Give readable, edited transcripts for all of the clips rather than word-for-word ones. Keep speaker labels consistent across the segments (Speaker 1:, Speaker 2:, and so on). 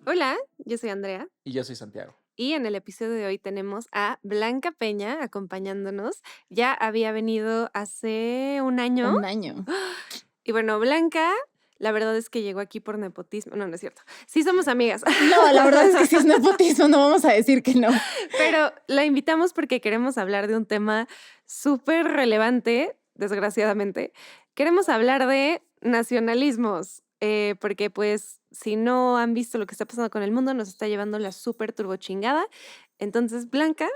Speaker 1: Hola, yo soy Andrea
Speaker 2: Y yo soy Santiago.
Speaker 1: y en el episodio de hoy tenemos a Blanca Peña acompañándonos. Ya había venido hace un año.
Speaker 3: Un año.
Speaker 1: Y bueno, Blanca, la verdad es que llegó aquí por nepotismo. No, no es cierto. Sí somos amigas,
Speaker 3: No, la verdad es que sí es nepotismo, no vamos a decir que no.
Speaker 1: pero la invitamos porque queremos hablar de un tema súper relevante, desgraciadamente. Queremos hablar de nacionalismos, porque pues si no han visto lo que está pasando con el mundo, nos está llevando la súper turbo chingada. Entonces, Blanca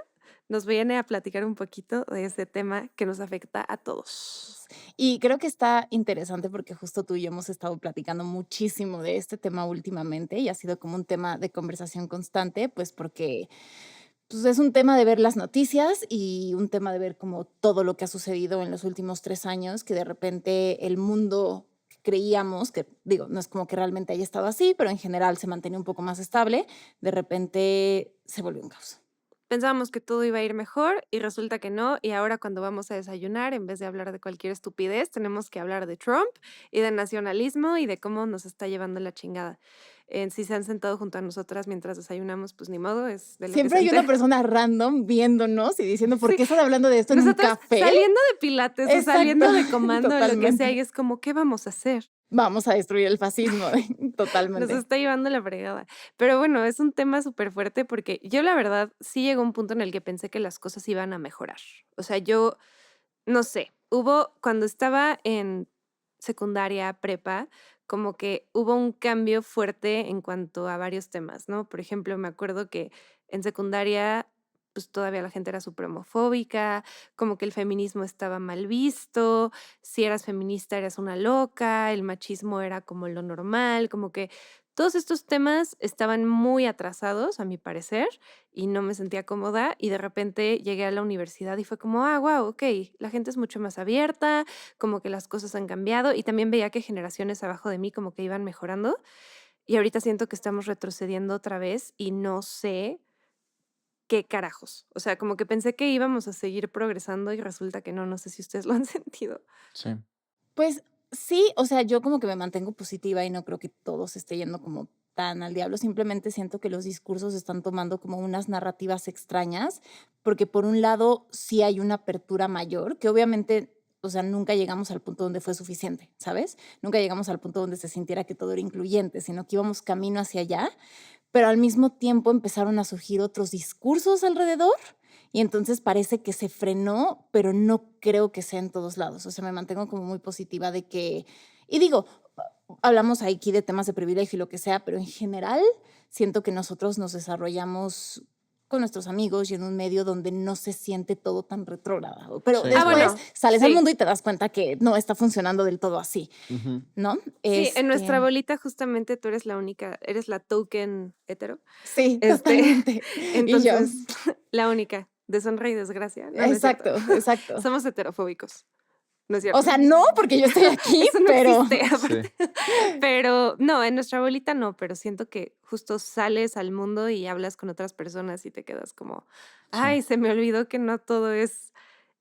Speaker 1: nos viene a platicar un poquito de ese tema que nos afecta a todos.
Speaker 3: Y creo que está interesante porque justo tú y yo hemos estado platicando muchísimo de este tema últimamente y ha sido como un tema de conversación constante, pues porque pues, es un tema de ver las noticias y un tema de ver como todo lo que ha sucedido en los últimos 3 años, que de repente el mundo que creíamos, que digo, no es como que realmente haya estado así, pero en general se mantenía un poco más estable, de repente se volvió un caos.
Speaker 1: Pensábamos que todo iba a ir mejor y resulta que no. Y ahora cuando vamos a desayunar, en vez de hablar de cualquier estupidez, tenemos que hablar de Trump y de nacionalismo y de cómo nos está llevando la chingada. Si se han sentado junto a nosotras mientras desayunamos, pues ni modo, es de lo que
Speaker 3: Siempre
Speaker 1: se
Speaker 3: hay una
Speaker 1: entera.
Speaker 3: persona random viéndonos y diciendo, ¿por
Speaker 1: Sí.
Speaker 3: qué están hablando de esto en un
Speaker 1: Nosotras
Speaker 3: café?
Speaker 1: saliendo de pilates o saliendo de
Speaker 3: Exacto,
Speaker 1: comando, lo que sea,
Speaker 3: totalmente.
Speaker 1: y es como, ¿qué vamos a hacer?
Speaker 3: Vamos a destruir el fascismo,
Speaker 1: Nos
Speaker 3: totalmente.
Speaker 1: está llevando la fregada. Pero bueno, es un tema súper fuerte porque yo la verdad sí llegó un punto en el que pensé que las cosas iban a mejorar. O sea, yo no sé, cuando estaba en secundaria, prepa, como que hubo un cambio fuerte en cuanto a varios temas, ¿no? Por ejemplo, me acuerdo que en secundaria, pues todavía la gente era súper homofóbica, como que el feminismo estaba mal visto, si eras feminista eras una loca, el machismo era como lo normal, como que todos estos temas estaban muy atrasados, a mi parecer, y no me sentía cómoda y de repente llegué a la universidad y fue como, wow, ok, la gente es mucho más abierta, como que las cosas han cambiado y también veía que generaciones abajo de mí como que iban mejorando y ahorita siento que estamos retrocediendo otra vez y no sé qué carajos. O sea, como que pensé que íbamos a seguir progresando y resulta que no, no sé si ustedes lo han sentido.
Speaker 2: Sí.
Speaker 3: Pues sí, o sea, yo como que me mantengo positiva y no creo que todo se esté yendo como tan al diablo. Simplemente siento que los discursos están tomando como unas narrativas extrañas, porque por un lado sí hay una apertura mayor, que obviamente, o sea, nunca llegamos al punto donde fue suficiente, ¿sabes? Nunca llegamos al punto donde se sintiera que todo era incluyente, sino que íbamos camino hacia allá, pero al mismo tiempo empezaron a surgir otros discursos alrededor y entonces parece que se frenó, pero no creo que sea en todos lados. O sea, me mantengo como muy positiva de que, y digo, hablamos aquí de temas de privilegio y lo que sea, pero en general siento que nosotros nos desarrollamos con nuestros amigos y en un medio donde no se siente todo tan retrógrado. Pero
Speaker 2: Sí,
Speaker 3: después
Speaker 1: bueno,
Speaker 3: sales al
Speaker 1: sí.
Speaker 3: mundo y te das cuenta que no está funcionando del todo así,
Speaker 2: Ujú.
Speaker 3: ¿no?
Speaker 1: Sí, en nuestra bolita justamente tú eres la única, eres la token hetero.
Speaker 3: Sí,
Speaker 1: Este,
Speaker 3: totalmente. Y yo,
Speaker 1: entonces, la única, deshonra y desgracia. No, no es cierto.
Speaker 3: exacto, exacto.
Speaker 1: Somos heterofóbicos. No es
Speaker 3: O
Speaker 1: cierto.
Speaker 3: sea, no, porque yo estoy aquí,
Speaker 1: Eso no
Speaker 3: pero
Speaker 1: existe, aparte.
Speaker 2: Sí.
Speaker 1: Pero no, en nuestra bolita no, pero siento que justo sales al mundo y hablas con otras personas y te quedas como, ay, se me olvidó que no todo es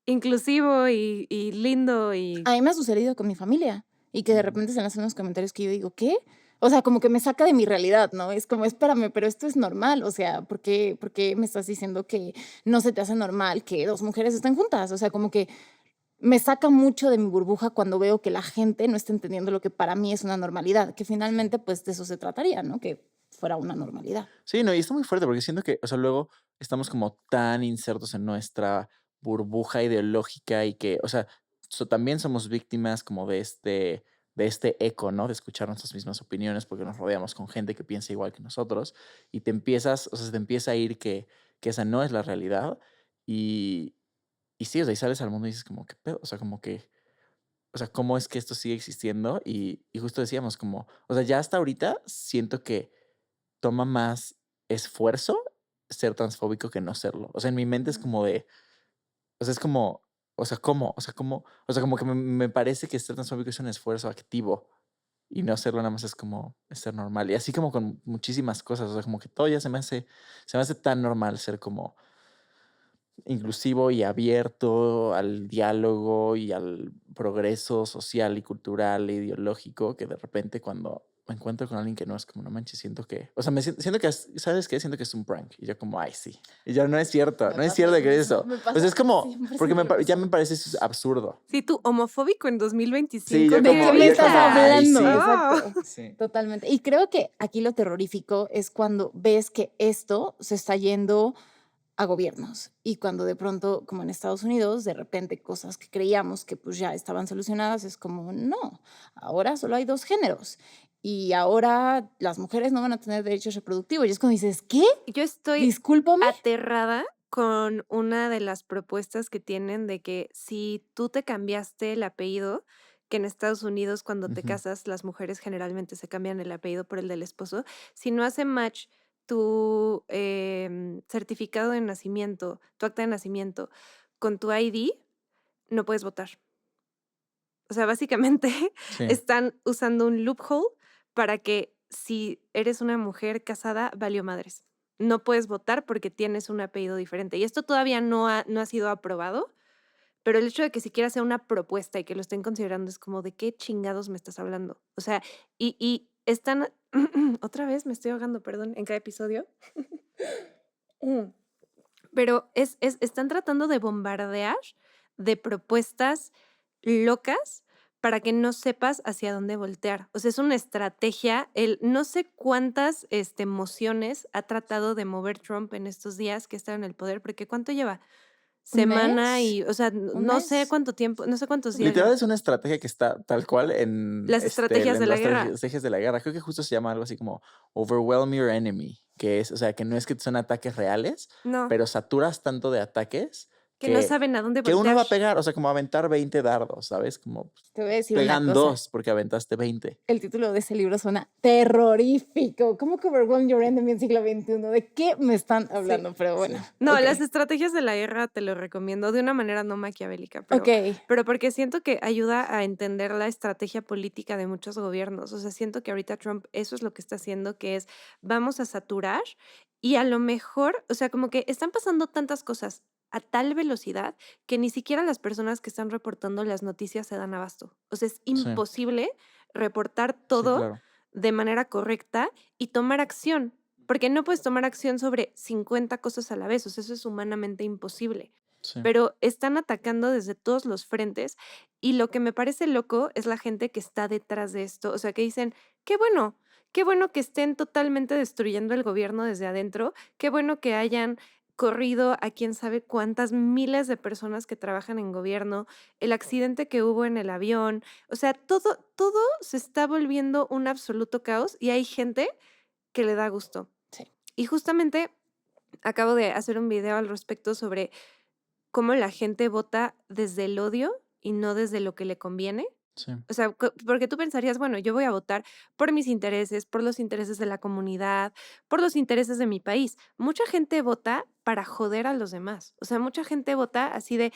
Speaker 1: inclusivo y lindo y
Speaker 3: a mí me ha sucedido con mi familia y que de repente se lanzan unos comentarios que yo digo, ¿qué? O sea, como que me saca de mi realidad, ¿no? Es como, espérame, pero esto es normal. O sea, por qué me estás diciendo que no se te hace normal que dos mujeres estén juntas? O sea, como que me saca mucho de mi burbuja cuando veo que la gente no está entendiendo lo que para mí es una normalidad, que finalmente, pues, de eso se trataría, ¿no? Que fuera una normalidad.
Speaker 2: Sí, no, y está muy fuerte porque siento que, o sea, luego estamos como tan insertos en nuestra burbuja ideológica y que, o sea, también somos víctimas como de este eco, ¿no? De escuchar nuestras mismas opiniones porque nos rodeamos con gente que piensa igual que nosotros y te empiezas, o sea, se te empieza a ir que esa no es la realidad y, y sí, o sea, y sales al mundo y dices como, ¿qué pedo? O sea, como que, o sea, ¿cómo es que esto sigue existiendo? Y justo decíamos como, o sea, ya hasta ahorita siento que toma más esfuerzo ser transfóbico que no serlo. O sea, en mi mente es como de, o sea, es como, o sea, ¿cómo? O sea, como que me parece que ser transfóbico es un esfuerzo activo. y no hacerlo nada más es como ser normal. Y así como con muchísimas cosas, o sea, como que todo ya se me hace tan normal ser como inclusivo y abierto al diálogo y al progreso social y cultural e ideológico, que de repente cuando me encuentro con alguien que no es como, no manches, siento que, o sea, siento que, ¿sabes qué? Siento que es un prank. Y yo como, ay, sí. Y yo, no es cierto,
Speaker 3: Me
Speaker 2: no es
Speaker 3: pasa
Speaker 2: cierto
Speaker 3: lo
Speaker 2: que es
Speaker 3: mismo,
Speaker 2: eso.
Speaker 3: me
Speaker 2: O sea,
Speaker 3: pasa
Speaker 2: es como, porque
Speaker 3: 100% lo
Speaker 2: ya me
Speaker 3: mismo.
Speaker 2: parece eso absurdo.
Speaker 1: Sí, tú, homofóbico en
Speaker 2: Sí,
Speaker 1: 2025,
Speaker 2: yo
Speaker 3: ¿De
Speaker 2: como,
Speaker 3: qué
Speaker 1: ¿qué
Speaker 3: me
Speaker 2: y yo
Speaker 3: estás
Speaker 2: como,
Speaker 1: ubicas?
Speaker 2: ay,
Speaker 3: hablando?
Speaker 2: sí.
Speaker 1: Oh.
Speaker 3: Exacto,
Speaker 2: Sí.
Speaker 3: totalmente. Y creo que aquí lo terrorífico es cuando ves que esto se está yendo a gobiernos y cuando de pronto, como en Estados Unidos, de repente cosas que creíamos que pues ya estaban solucionadas es como, no, ahora solo hay 2 géneros y ahora las mujeres no van a tener derechos reproductivos. Y es como dices, ¿qué?
Speaker 1: Yo estoy
Speaker 3: Discúlpame.
Speaker 1: aterrada con una de las propuestas que tienen de que si tú te cambiaste el apellido, que en Estados Unidos cuando te
Speaker 2: Ujú.
Speaker 1: casas las mujeres generalmente se cambian el apellido por el del esposo, si no hace match tu certificado de nacimiento, tu acta de nacimiento con tu ID, no puedes votar. O sea, básicamente
Speaker 2: Sí,
Speaker 1: están usando un loophole para que si eres una mujer casada, valió madres. No puedes votar porque tienes un apellido diferente. Y esto todavía no ha sido aprobado, pero el hecho de que siquiera sea una propuesta y que lo estén considerando es como, ¿de qué chingados me estás hablando? O sea, y están, otra vez me estoy ahogando, perdón, en cada episodio. Mm. Pero están tratando de bombardear de propuestas locas para que no sepas hacia dónde voltear. O sea, es una estrategia. No sé cuántas emociones ha tratado de mover Trump en estos días que está en el poder, porque ¿cuánto lleva?
Speaker 3: ¿Un
Speaker 1: Semana
Speaker 3: mes?
Speaker 1: y, o sea,
Speaker 3: ¿Un
Speaker 1: no sé
Speaker 3: mes?
Speaker 1: cuánto tiempo, no sé cuántos días
Speaker 2: literal
Speaker 1: lleva.
Speaker 2: es una estrategia que está tal cual
Speaker 1: Las estrategias de
Speaker 2: en
Speaker 1: la
Speaker 2: las
Speaker 1: guerra.
Speaker 2: estrategias de la guerra. Creo que justo se llama algo así como overwhelm your enemy, que es, o sea, que no es que son ataques reales,
Speaker 1: No,
Speaker 2: pero saturas tanto de ataques
Speaker 1: que no
Speaker 2: que,
Speaker 1: saben a dónde
Speaker 2: que uno
Speaker 1: voltear.
Speaker 2: va a pegar, o sea, como aventar 20 dardos, ¿sabes? Como pues,
Speaker 3: Te voy a decir una
Speaker 2: pegan
Speaker 3: cosa.
Speaker 2: 2 porque aventaste 20.
Speaker 3: El título de ese libro suena terrorífico. ¿Cómo que Overwhelm Your Enemy en siglo XXI? ¿De qué me están
Speaker 1: Sí.
Speaker 3: hablando? Pero bueno,
Speaker 1: No, las
Speaker 3: ok.
Speaker 1: estrategias de la guerra te lo recomiendo de una manera no maquiavélica,
Speaker 3: Ok,
Speaker 1: pero porque siento que ayuda a entender la estrategia política de muchos gobiernos. O sea, siento que ahorita Trump eso es lo que está haciendo, que es vamos a saturar y a lo mejor, o sea, como que están pasando tantas cosas a tal velocidad que ni siquiera las personas que están reportando las noticias se dan abasto. O sea, es
Speaker 2: Sí,
Speaker 1: imposible reportar
Speaker 2: sí,
Speaker 1: todo
Speaker 2: claro.
Speaker 1: de manera correcta y tomar acción. Porque no puedes tomar acción sobre 50 cosas a la vez, o sea, eso es humanamente imposible.
Speaker 2: Sí,
Speaker 1: Pero están atacando desde todos los frentes y lo que me parece loco es la gente que está detrás de esto, o sea, que dicen, qué bueno que estén totalmente destruyendo el gobierno desde adentro, qué bueno que hayan corrido a quién sabe cuántas miles de personas que trabajan en gobierno, el accidente que hubo en el avión, o sea, todo se está volviendo un absoluto caos y hay gente que le da gusto.
Speaker 3: sí.
Speaker 1: Y justamente acabo de hacer un video al respecto sobre cómo la gente vota desde el odio y no desde lo que le conviene.
Speaker 2: sí,
Speaker 1: O sea, porque tú pensarías, bueno, yo voy a votar por mis intereses, por los intereses de la comunidad, por los intereses de mi país. Mucha gente vota para joder a los demás. O sea, mucha gente vota así de,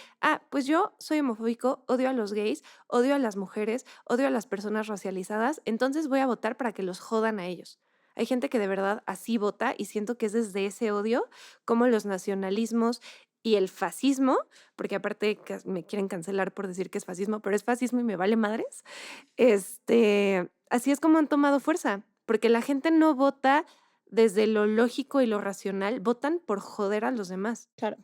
Speaker 1: pues yo soy homofóbico, odio a los gays, odio a las mujeres, odio a las personas racializadas, entonces voy a votar para que los jodan a ellos. Hay gente que de verdad así vota y siento que es desde ese odio como los nacionalismos y el fascismo, porque aparte me quieren cancelar por decir que es fascismo, pero es fascismo y me vale madres. Así es como han tomado fuerza, porque la gente no vota desde lo lógico y lo racional, votan por joder a los demás.
Speaker 3: Claro.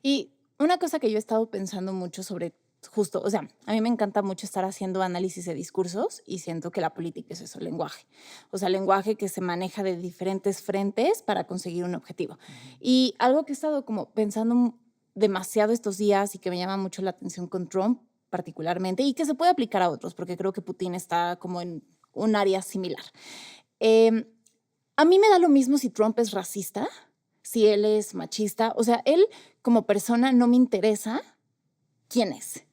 Speaker 3: Y una cosa que yo he estado pensando mucho sobre justo, o sea, a mí me encanta mucho estar haciendo análisis de discursos y siento que la política es eso, lenguaje. O sea, lenguaje que se maneja de diferentes frentes para conseguir un objetivo.
Speaker 2: ujú,
Speaker 3: Y algo que he estado como pensando demasiado estos días y que me llama mucho la atención con Trump particularmente y que se puede aplicar a otros, porque creo que Putin está como en un área similar. Em, a mí me da lo mismo si Trump es racista, si él es machista, o sea, él como persona no me interesa quién es.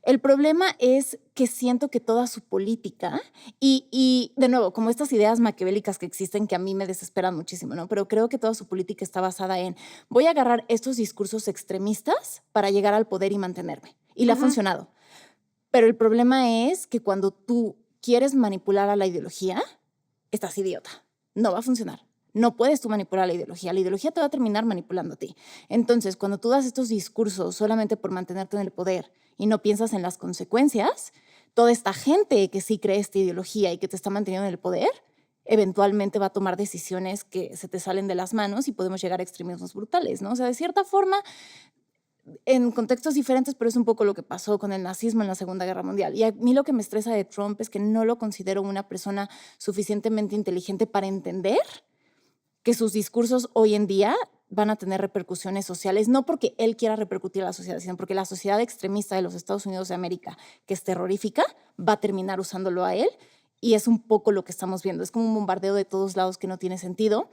Speaker 3: El problema es que siento que toda su política y de nuevo, como estas ideas maquiavélicas que existen que a mí me desesperan muchísimo, ¿no? Pero creo que toda su política está basada en voy a agarrar estos discursos extremistas para llegar al poder y mantenerme. Y le ha
Speaker 1: Ujú.
Speaker 3: funcionado. Pero el problema es que cuando tú quieres manipular a la ideología, estás idiota. No va a funcionar. No puedes tú manipular la ideología te va a terminar manipulando a ti. Entonces, cuando tú das estos discursos solamente por mantenerte en el poder y no piensas en las consecuencias, toda esta gente que sí cree esta ideología y que te está manteniendo en el poder, eventualmente va a tomar decisiones que se te salen de las manos y podemos llegar a extremismos brutales, ¿no? O sea, de cierta forma, en contextos diferentes, pero es un poco lo que pasó con el nazismo en la Segunda Guerra Mundial. Y a mí lo que me estresa de Trump es que no lo considero una persona suficientemente inteligente para entender que sus discursos hoy en día van a tener repercusiones sociales, no porque él quiera repercutir a la sociedad, sino porque la sociedad extremista de los Estados Unidos de América, que es terrorífica, va a terminar usándolo a él. Y es un poco lo que estamos viendo. Es como un bombardeo de todos lados que no tiene sentido,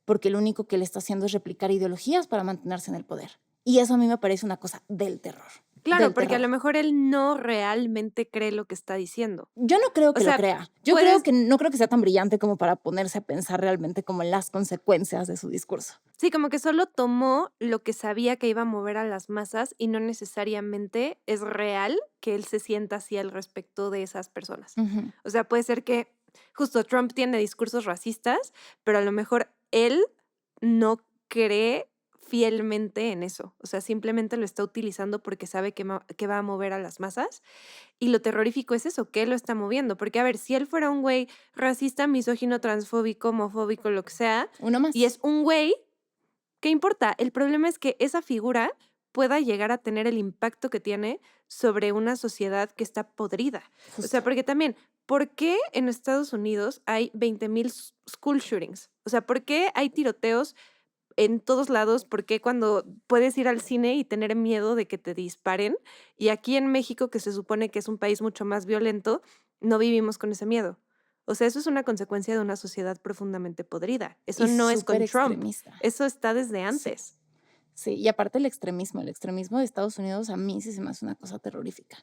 Speaker 3: porque lo único que le está haciendo es replicar ideologías para mantenerse en el poder. Y eso a mí me parece una cosa del terror.
Speaker 1: Claro,
Speaker 3: Del
Speaker 1: porque a
Speaker 3: terror.
Speaker 1: lo mejor él no realmente cree lo que está diciendo.
Speaker 3: Yo no creo
Speaker 1: O
Speaker 3: que lo
Speaker 1: sea,
Speaker 3: crea. Yo
Speaker 1: puedes,
Speaker 3: no creo que sea tan brillante como para ponerse a pensar realmente como en las consecuencias de su discurso.
Speaker 1: sí, como que solo tomó lo que sabía que iba a mover a las masas y no necesariamente es real que él se sienta así al respecto de esas personas.
Speaker 3: Ujú.
Speaker 1: O sea, puede ser que justo Trump tiene discursos racistas, pero a lo mejor él no cree fielmente en eso. O sea, simplemente lo está utilizando porque sabe que va a mover a las masas. Y lo terrorífico es eso, que él lo está moviendo. Porque, a ver, si él fuera un güey racista, misógino, transfóbico, homofóbico, lo que sea,
Speaker 3: Uno
Speaker 1: y
Speaker 3: más.
Speaker 1: es un güey, ¿qué importa? El problema es que esa figura pueda llegar a tener el impacto que tiene sobre una sociedad que está podrida. O
Speaker 3: Justo.
Speaker 1: sea, porque también, ¿por qué en Estados Unidos hay 20,000 school shootings? O sea, ¿por qué hay tiroteos en todos lados? ¿Por qué cuando puedes ir al cine y tener miedo de que te disparen? Y aquí en México, que se supone que es un país mucho más violento, no vivimos con ese miedo. O sea, eso es una consecuencia de una sociedad profundamente podrida. Eso
Speaker 3: Y
Speaker 1: no es
Speaker 3: súper
Speaker 1: con Trump.
Speaker 3: extremista.
Speaker 1: Eso está desde
Speaker 3: Sí.
Speaker 1: antes.
Speaker 3: Sí, y aparte el extremismo de Estados Unidos a mí sí se me hace una cosa terrorífica.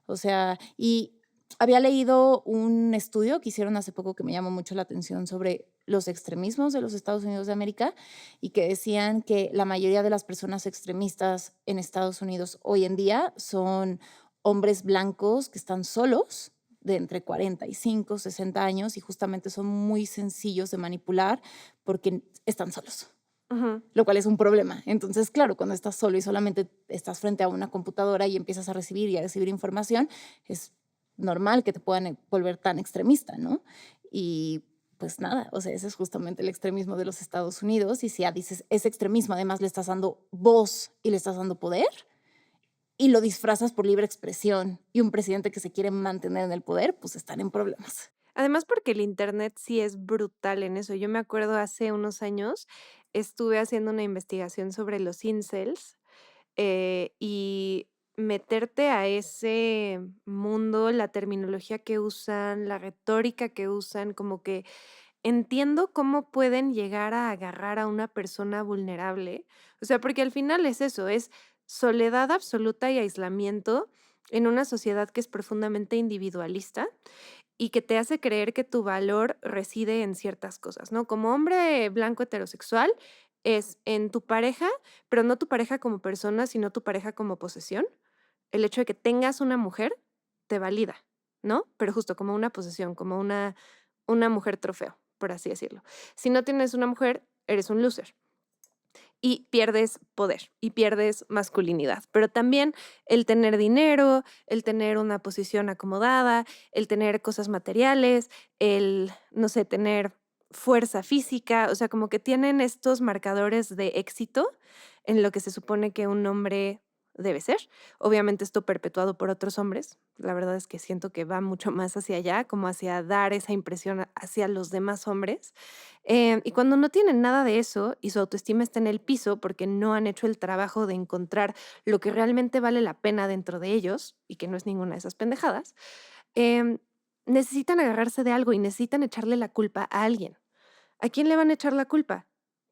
Speaker 3: O sea, y había leído un estudio que hicieron hace poco que me llamó mucho la atención sobre los extremismos de los Estados Unidos de América y que decían que la mayoría de las personas extremistas en Estados Unidos hoy en día son hombres blancos que están solos de entre 45, 60 años y justamente son muy sencillos de manipular porque están solos,
Speaker 1: Ujú.
Speaker 3: lo cual es un problema. Entonces, claro, cuando estás solo y solamente estás frente a una computadora y empiezas a recibir y a recibir información, es normal que te puedan volver tan extremista, ¿no? Y pues nada, o sea, ese es justamente el extremismo de los Estados Unidos. Y si ya dices, ese extremismo, además le estás dando voz y le estás dando poder y lo disfrazas por libre expresión y un presidente que se quiere mantener en el poder, pues están en problemas.
Speaker 1: Además, porque el internet sí es brutal en eso. Yo me acuerdo hace unos años estuve haciendo una investigación sobre los incels y meterte a ese mundo, la terminología que usan, la retórica que usan, como que entiendo cómo pueden llegar a agarrar a una persona vulnerable. O sea, porque al final es eso, es soledad absoluta y aislamiento en una sociedad que es profundamente individualista y que te hace creer que tu valor reside en ciertas cosas, ¿no? Como hombre blanco heterosexual es en tu pareja, pero no tu pareja como persona, sino tu pareja como posesión. El hecho de que tengas una mujer te valida, ¿no? Pero justo como una posesión, como una mujer trofeo, por así decirlo. Si no tienes una mujer, eres un loser y pierdes poder y pierdes masculinidad. Pero también el tener dinero, el tener una posición acomodada, el tener cosas materiales, el, no sé, tener fuerza física, o sea, como que tienen estos marcadores de éxito en lo que se supone que un hombre debe ser. Obviamente esto perpetuado por otros hombres. La verdad es que siento que va mucho más hacia allá, como hacia dar esa impresión hacia los demás hombres. Y cuando no tienen nada de eso y su autoestima está en el piso porque no han hecho el trabajo de encontrar lo que realmente vale la pena dentro de ellos y que no es ninguna de esas pendejadas, em, necesitan agarrarse de algo y necesitan echarle la culpa a alguien. ¿A quién le van a echar la culpa?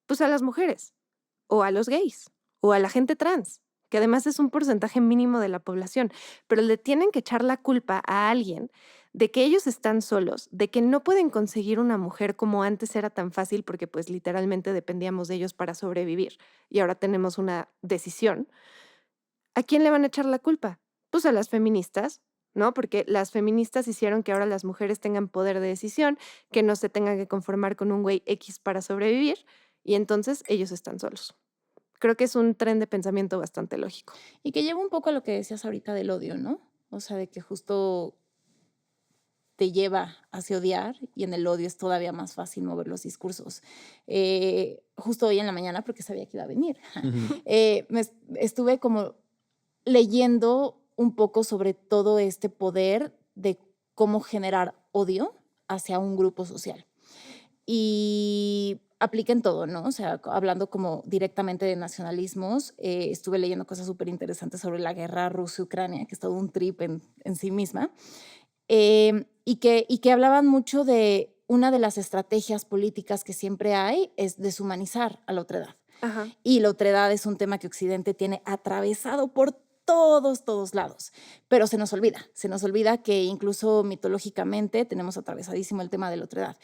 Speaker 1: Pues a las mujeres o a los gays o a la gente trans, que además es un porcentaje mínimo de la población, pero le tienen que echar la culpa a alguien de que ellos están solos, de que no pueden conseguir una mujer como antes era tan fácil porque pues literalmente dependíamos de ellos para sobrevivir y ahora tenemos una decisión. ¿A quién le van a echar la culpa? Pues a las feministas, ¿no? Porque las feministas hicieron que ahora las mujeres tengan poder de decisión, que no se tengan que conformar con un güey X para sobrevivir, y entonces ellos están solos. Creo que es un tren de pensamiento bastante lógico.
Speaker 3: Y que lleva un poco a lo que decías ahorita del odio, ¿no? O sea, de que justo te lleva hacia odiar y en el odio es todavía más fácil mover los discursos. Justo hoy en la mañana, porque sabía que iba a venir,
Speaker 2: Ujú.
Speaker 3: estuve como leyendo un poco sobre todo este poder de cómo generar odio hacia un grupo social. Y aplica en todo, ¿no? O sea, hablando como directamente de nacionalismos, estuve leyendo cosas súper interesantes sobre la guerra Rusia-Ucrania, que es todo un trip en sí misma, y que hablaban mucho de una de las estrategias políticas que siempre hay es deshumanizar a la otredad.
Speaker 1: Ajá.
Speaker 3: Y la otredad es un tema que Occidente tiene atravesado por todos lados, pero se nos olvida que incluso mitológicamente tenemos atravesadísimo el tema de la otredad.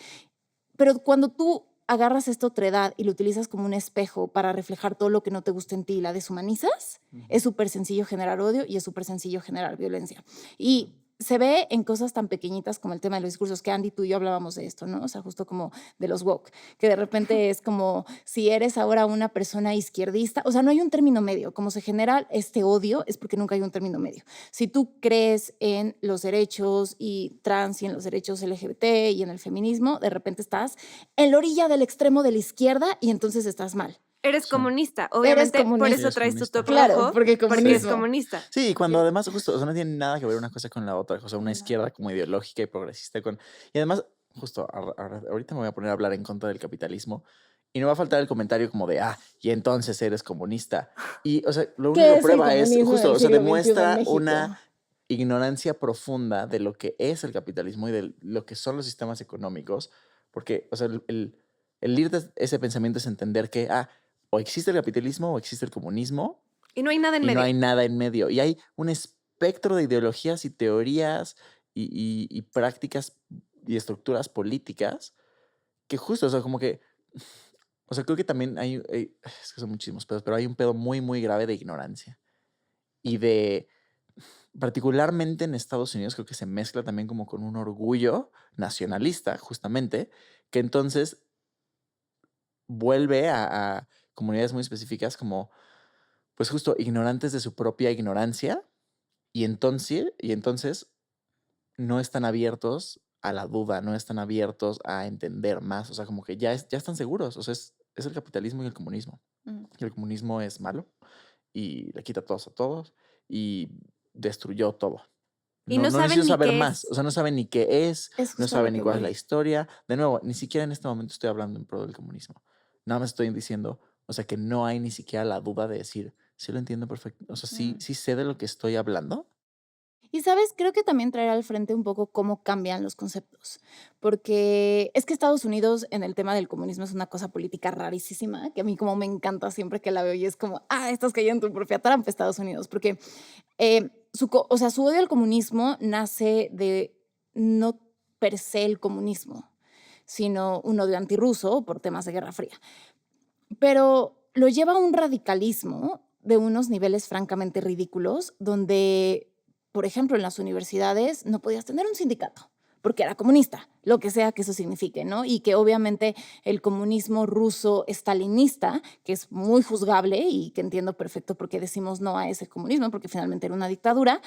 Speaker 3: Pero cuando tú agarras esta otredad y lo utilizas como un espejo para reflejar todo lo que no te gusta en ti y la deshumanizas, es súper sencillo generar odio y es súper sencillo generar violencia. Y se ve en cosas tan pequeñitas como el tema de los discursos, que Andy, tú y yo hablábamos de esto, ¿no? O sea, justo como de los woke, que de repente es como si eres ahora una persona izquierdista, o sea, no hay un término medio. Como se genera este odio es porque nunca hay un término medio. Si tú crees en los derechos y trans y en los derechos LGBT y en el feminismo, de repente estás en la orilla del extremo de la izquierda y entonces estás mal.
Speaker 1: Eres
Speaker 2: Sí.
Speaker 1: comunista,
Speaker 3: Eres
Speaker 1: obviamente, por
Speaker 3: comunista.
Speaker 2: Sí,
Speaker 1: eso
Speaker 2: es
Speaker 1: traes tu
Speaker 2: comunista.
Speaker 1: top
Speaker 3: Claro,
Speaker 1: rojo,
Speaker 3: porque
Speaker 1: porque es
Speaker 3: comunismo.
Speaker 1: comunista.
Speaker 2: Sí, y cuando además, justo, o sea, no tiene nada que ver una cosa con la otra, o sea, una
Speaker 3: No.
Speaker 2: izquierda como ideológica y progresista con... Y además, justo, ahorita me voy a poner a hablar en contra del capitalismo y no va a faltar el comentario como de, y entonces eres comunista. Y, o sea, lo
Speaker 3: ¿Qué
Speaker 2: único
Speaker 3: es el
Speaker 2: prueba es,
Speaker 3: comunismo
Speaker 2: justo,
Speaker 3: del
Speaker 2: o sea,
Speaker 3: siglo XXI en
Speaker 2: demuestra
Speaker 3: México?
Speaker 2: una ignorancia profunda de lo que es el capitalismo y de lo que son los sistemas económicos, porque, o sea, el ir de ese pensamiento es entender que, o existe el capitalismo o existe el comunismo,
Speaker 1: Y no hay nada en
Speaker 2: y no
Speaker 1: medio.
Speaker 2: hay nada en medio. Y hay un espectro de ideologías y teorías y prácticas y estructuras políticas que justo, o sea, como que, o sea, creo que también es que son muchísimos pedos, pero hay un pedo muy grave de ignorancia. Y de, particularmente en Estados Unidos, creo que se mezcla también como con un orgullo nacionalista, justamente, que entonces vuelve a comunidades muy específicas como, pues justo, ignorantes de su propia ignorancia. Y entonces no están abiertos a la duda, no están abiertos a entender más. O sea, como que ya están seguros. O sea, es el capitalismo y el comunismo. Y el comunismo es malo y le quita todos a todos y destruyó todo.
Speaker 1: Y
Speaker 2: No,
Speaker 1: no
Speaker 2: no
Speaker 1: saben
Speaker 2: necesito
Speaker 1: ni
Speaker 2: saber
Speaker 1: qué
Speaker 2: más.
Speaker 1: es.
Speaker 2: O sea, no saben ni qué es,
Speaker 3: Es
Speaker 2: no
Speaker 3: justo a lo
Speaker 2: saben ni
Speaker 3: que
Speaker 2: cuál es la
Speaker 3: voy.
Speaker 2: historia. De nuevo, ni siquiera en este momento estoy hablando en pro del comunismo. Nada más estoy diciendo, o sea, que no hay ni siquiera la duda de decir, sí lo entiendo perfecto. O sea, sí sé de lo que estoy hablando.
Speaker 3: Y sabes, creo que también traer al frente un poco cómo cambian los conceptos, porque es que Estados Unidos en el tema del comunismo es una cosa política rarísima, que a mí como me encanta siempre que la veo y es como, estás cayendo en tu propia trampa, Estados Unidos, porque o sea, su odio al comunismo nace de no per se el comunismo, sino un odio antirruso por temas de Guerra Fría. Pero lo lleva a un radicalismo de unos niveles francamente ridículos, donde, por ejemplo, en las universidades no podías tener un sindicato porque era comunista, lo que sea que eso signifique, ¿no? Y que obviamente el comunismo ruso estalinista, que es muy juzgable y que entiendo perfecto por qué decimos no a ese comunismo, porque finalmente era una dictadura,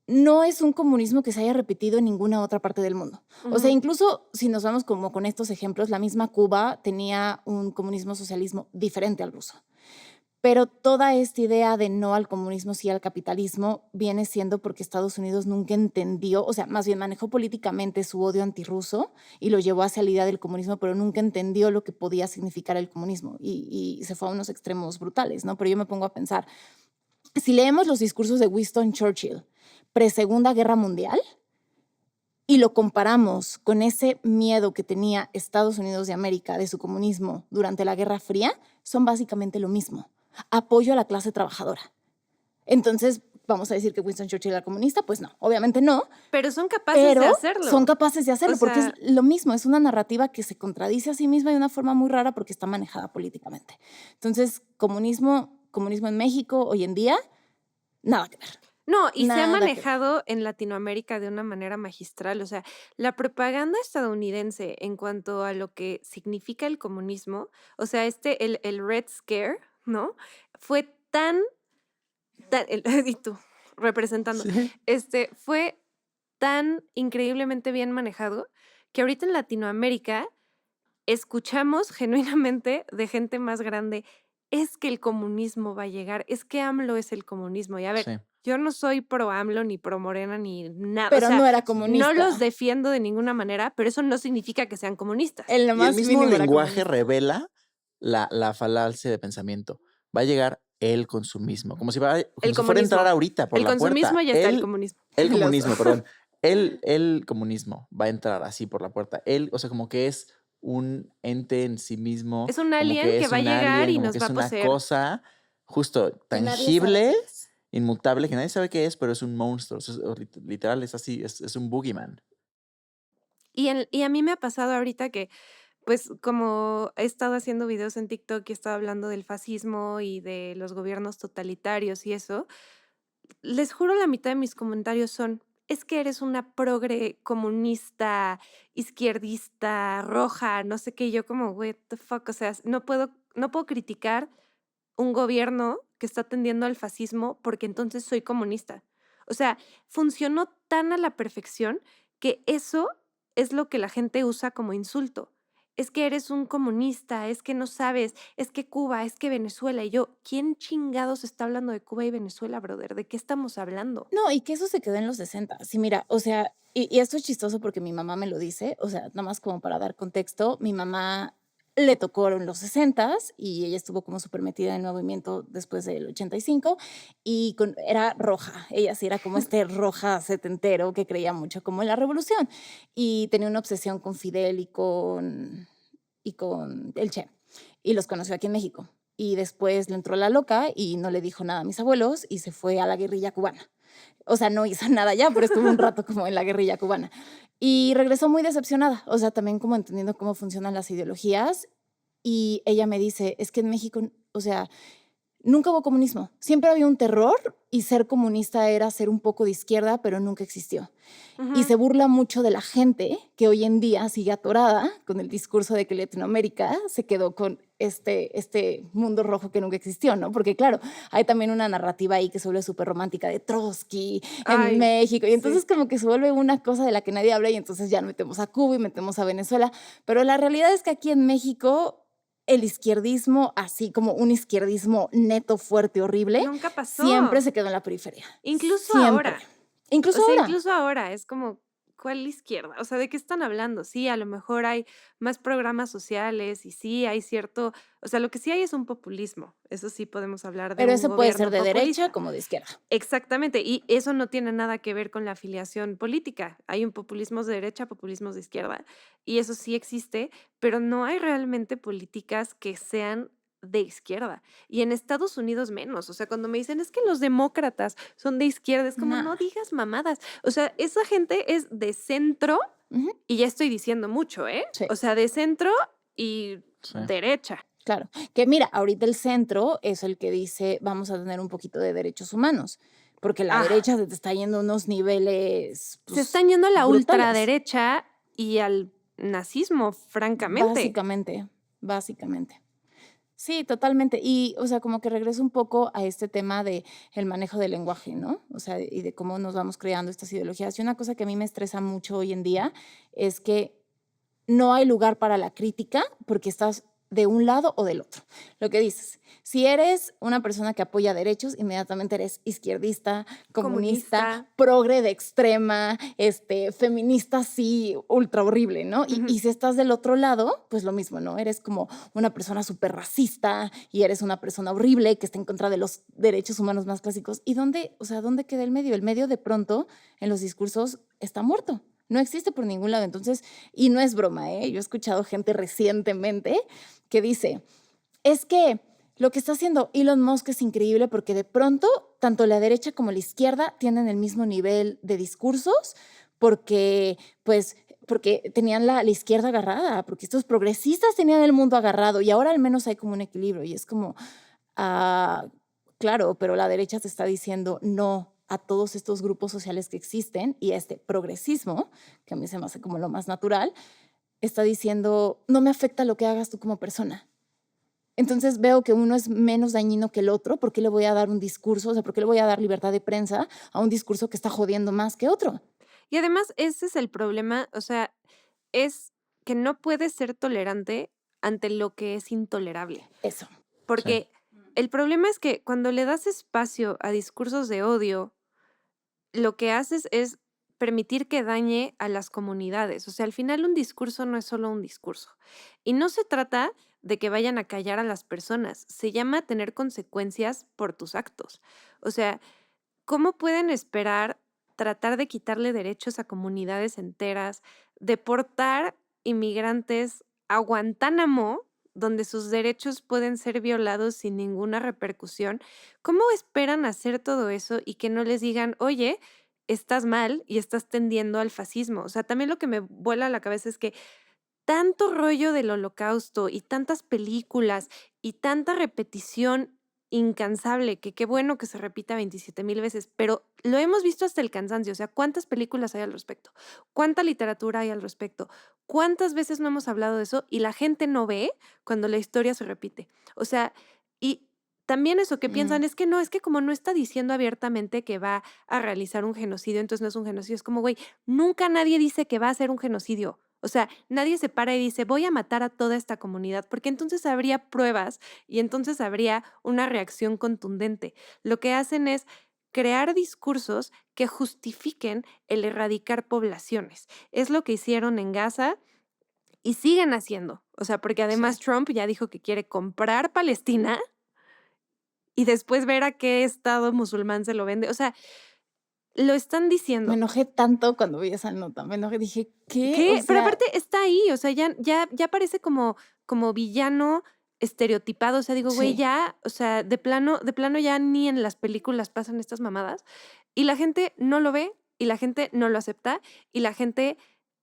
Speaker 3: no es un comunismo que se haya repetido en ninguna otra parte del mundo. O sea, incluso si nos vamos como con estos ejemplos, la misma Cuba tenía un comunismo socialismo diferente al ruso. Pero toda esta idea de no al comunismo, sí al capitalismo, viene siendo porque Estados Unidos nunca entendió, o sea, más bien manejó políticamente su odio antirruso y lo llevó hacia la idea del comunismo, pero nunca entendió lo que podía significar el comunismo y se fue a unos extremos brutales, ¿no? Pero yo me pongo a pensar, si leemos los discursos de Winston Churchill pre-Segunda Guerra Mundial y lo comparamos con ese miedo que tenía Estados Unidos de América de su comunismo durante la Guerra Fría, son básicamente lo mismo. Apoyo a la clase trabajadora. Entonces, ¿vamos a decir que Winston Churchill era comunista? Pues no, obviamente no.
Speaker 1: Pero son capaces de hacerlo.
Speaker 3: Son capaces de hacerlo,
Speaker 1: O sea,
Speaker 3: porque es lo mismo, es una narrativa que se contradice a sí misma de una forma muy rara porque está manejada políticamente. Entonces, comunismo en México hoy en día, nada que ver.
Speaker 1: No, y se ha
Speaker 3: Nada que ver.
Speaker 1: manejado en Latinoamérica de una manera magistral. O sea, la propaganda estadounidense en cuanto a lo que significa el comunismo, o sea, el Red Scare, ¿no? Fue y tú, representando,
Speaker 2: Sí.
Speaker 1: fue tan increíblemente bien manejado que ahorita en Latinoamérica escuchamos genuinamente de gente más grande, es que el comunismo va a llegar, es que AMLO es el comunismo. Y a ver,
Speaker 2: Sí,
Speaker 1: yo no soy pro AMLO, ni pro Morena, ni nada, o
Speaker 3: Pero
Speaker 1: sea,
Speaker 3: no era
Speaker 2: sí.
Speaker 1: no los
Speaker 3: comunista.
Speaker 1: defiendo de ninguna manera, pero eso no significa que sean comunistas.
Speaker 3: En lo
Speaker 2: Y el
Speaker 3: más
Speaker 2: mismo
Speaker 3: mínimo era
Speaker 2: lenguaje
Speaker 3: comunista.
Speaker 2: revela la falacia de pensamiento. Va a llegar el consumismo,
Speaker 1: El
Speaker 2: como si fuera a entrar
Speaker 1: comunismo.
Speaker 2: ahorita por
Speaker 1: El
Speaker 2: la
Speaker 1: consumismo
Speaker 2: puerta.
Speaker 1: ya está, el comunismo.
Speaker 2: El
Speaker 3: El oso.
Speaker 2: comunismo, perdón. El comunismo va a entrar así por la puerta. O sea, como que es un ente en sí mismo,
Speaker 1: Es un
Speaker 2: como
Speaker 1: alien
Speaker 2: que
Speaker 1: que
Speaker 2: es
Speaker 1: va a
Speaker 2: un
Speaker 1: llegar
Speaker 2: alien,
Speaker 1: y
Speaker 2: como que
Speaker 1: nos va
Speaker 2: es
Speaker 1: a
Speaker 2: una
Speaker 1: poseer.
Speaker 2: cosa justo
Speaker 3: Que nadie sabe
Speaker 2: tangible,
Speaker 3: qué es.
Speaker 2: inmutable, que nadie sabe qué es, pero es un monstruo. Literal, es así, es un boogeyman.
Speaker 1: Y a mí me ha pasado ahorita que, pues, como he estado haciendo videos en TikTok y he estado hablando del fascismo y de los gobiernos totalitarios y eso, les juro la mitad de mis comentarios son, es que eres una progre comunista, izquierdista, roja, no sé qué, y yo como, what the fuck, o sea, no puedo criticar un gobierno que está tendiendo al fascismo porque entonces soy comunista. O sea, funcionó tan a la perfección que eso es lo que la gente usa como insulto. Es que eres un comunista, es que no sabes, es que Cuba, es que Venezuela. Y yo, ¿quién chingados está hablando de Cuba y Venezuela, brother? ¿De qué estamos hablando?
Speaker 3: No, y que eso se quedó en los 60. Sí, mira, o sea, y esto es chistoso porque mi mamá me lo dice, o sea, nada más como para dar contexto, mi mamá le tocaron los 60 y ella estuvo como súper metida en el movimiento después del 85 y era roja, ella sí era como este roja setentero que creía mucho como en la revolución y tenía una obsesión con Fidel y con el Che y los conoció aquí en México. Y después le entró la loca y no le dijo nada a mis abuelos y se fue a la guerrilla cubana. O sea, no hizo nada ya, pero estuvo un rato como en la guerrilla cubana. Y regresó muy decepcionada, o sea, también como entendiendo cómo funcionan las ideologías. Y ella me dice, es que en México, o sea, nunca hubo comunismo. Siempre había un terror y ser comunista era ser un poco de izquierda, pero nunca existió. Y
Speaker 1: Ujú.
Speaker 3: se burla mucho de la gente que hoy en día sigue atorada con el discurso de que Latinoamérica se quedó con este mundo rojo que nunca existió, ¿no? Porque claro, hay también una narrativa ahí que se vuelve súper romántica de Trotsky en
Speaker 1: Ay,
Speaker 3: México y
Speaker 1: sí.
Speaker 3: entonces como que se vuelve una cosa de la que nadie habla y entonces ya metemos a Cuba y metemos a Venezuela, pero la realidad es que aquí en México el izquierdismo, así como un izquierdismo neto, fuerte, horrible,
Speaker 1: Nunca
Speaker 3: siempre
Speaker 1: pasó.
Speaker 3: se quedó en la periferia.
Speaker 1: Incluso
Speaker 3: Siempre.
Speaker 1: ahora. O
Speaker 3: Incluso
Speaker 1: sea,
Speaker 3: ahora.
Speaker 1: incluso ahora es como, ¿cuál izquierda? O sea, ¿de qué están hablando? Sí, a lo mejor hay más programas sociales y sí hay cierto, o sea, lo que sí hay es un populismo. Eso sí podemos hablar de
Speaker 3: Pero
Speaker 1: un
Speaker 3: eso puede ser
Speaker 1: gobierno
Speaker 3: de derecha
Speaker 1: populista.
Speaker 3: como de izquierda.
Speaker 1: Exactamente, y eso no tiene nada que ver con la afiliación política. Hay un populismo de derecha, populismos de izquierda, y eso sí existe, pero no hay realmente políticas que sean de izquierda. Y en Estados Unidos menos. O sea, cuando me dicen es que los demócratas son de izquierda, es como
Speaker 3: No.
Speaker 1: no digas mamadas. O sea, esa gente es de centro,
Speaker 3: Ujú,
Speaker 1: y ya estoy diciendo mucho, ¿eh?
Speaker 3: sí,
Speaker 1: O sea, de centro y
Speaker 2: Sí.
Speaker 1: derecha.
Speaker 3: claro. Que mira, ahorita el centro es el que dice vamos a tener un poquito de derechos humanos, porque la
Speaker 1: Ah,
Speaker 3: derecha se te está yendo a unos niveles,
Speaker 1: se
Speaker 3: pues,
Speaker 1: están yendo a la
Speaker 3: brutales.
Speaker 1: ultraderecha y al nazismo, francamente.
Speaker 3: Básicamente, básicamente. Sí, totalmente. Y, o sea, como que regreso un poco a este tema de el manejo del lenguaje, ¿no? O sea, y de cómo nos vamos creando estas ideologías. Y una cosa que a mí me estresa mucho hoy en día es que no hay lugar para la crítica porque estás de un lado o del otro. Lo que dices, si eres una persona que apoya derechos, inmediatamente eres izquierdista, comunista,
Speaker 1: Comunista.
Speaker 3: progre de extrema, feminista, sí, ultra horrible, ¿no? Y,
Speaker 1: Ujú.
Speaker 3: y si estás del otro lado, pues lo mismo, ¿no? Eres como una persona súper racista y eres una persona horrible que está en contra de los derechos humanos más clásicos. ¿Y dónde, o sea, dónde queda el medio? El medio de pronto en los discursos está muerto. No existe por ningún lado. Entonces, y no es broma, ¿eh? Yo he escuchado gente recientemente que dice, es que lo que está haciendo Elon Musk es increíble porque de pronto tanto la derecha como la izquierda tienen el mismo nivel de discursos porque, pues, porque tenían la izquierda agarrada, porque estos progresistas tenían el mundo agarrado y ahora al menos hay como un equilibrio y es como, ah, claro, pero la derecha te está diciendo, no, a todos estos grupos sociales que existen y este progresismo, que a mí se me hace como lo más natural, está diciendo, no me afecta lo que hagas tú como persona. Entonces veo que uno es menos dañino que el otro. ¿Por qué le voy a dar un discurso? O sea, ¿por qué le voy a dar libertad de prensa a un discurso que está jodiendo más que otro?
Speaker 1: Y además, ese es el problema, o sea, es que no puedes ser tolerante ante lo que es intolerable.
Speaker 3: Eso.
Speaker 2: Sí.
Speaker 1: Porque el problema es que cuando le das espacio a discursos de odio, lo que haces es permitir que dañe a las comunidades. O sea, al final un discurso no es solo un discurso. Y no se trata de que vayan a callar a las personas, se llama tener consecuencias por tus actos. O sea, ¿cómo pueden esperar tratar de quitarle derechos a comunidades enteras, deportar inmigrantes a Guantánamo, donde sus derechos pueden ser violados sin ninguna repercusión? ¿Cómo esperan hacer todo eso y que no les digan, oye, estás mal y estás tendiendo al fascismo? O sea, también lo que me vuela a la cabeza es que tanto rollo del Holocausto y tantas películas y tanta repetición incansable, que qué bueno que se repita 27,000 veces, pero lo hemos visto hasta el cansancio. O sea, ¿cuántas películas hay al respecto? ¿Cuánta literatura hay al respecto? ¿Cuántas veces no hemos hablado de eso y la gente no ve cuando la historia se repite? O sea, y también eso que
Speaker 3: Mm.
Speaker 1: piensan es que no, es que como no está diciendo abiertamente que va a realizar un genocidio, entonces no es un genocidio. Es como, güey, nunca nadie dice que va a hacer un genocidio. O sea, nadie se para y dice, voy a matar a toda esta comunidad, porque entonces habría pruebas y entonces habría una reacción contundente. Lo que hacen es crear discursos que justifiquen el erradicar poblaciones. Es lo que hicieron en Gaza y siguen haciendo. O sea, porque además
Speaker 3: Sí.
Speaker 1: Trump ya dijo que quiere comprar Palestina y después ver a qué estado musulmán se lo vende. O sea, lo están
Speaker 3: Me
Speaker 1: diciendo.
Speaker 3: enojé tanto cuando vi esa nota. Me enojé, dije, ¿qué? O
Speaker 1: ¿Qué? Pero
Speaker 3: sea,
Speaker 1: aparte está ahí, o sea, ya parece como villano estereotipado, o sea, digo, güey,
Speaker 3: sí.
Speaker 1: ya, o sea, de plano ya ni en las películas pasan estas mamadas, y la gente no lo ve, y la gente no lo acepta, y la gente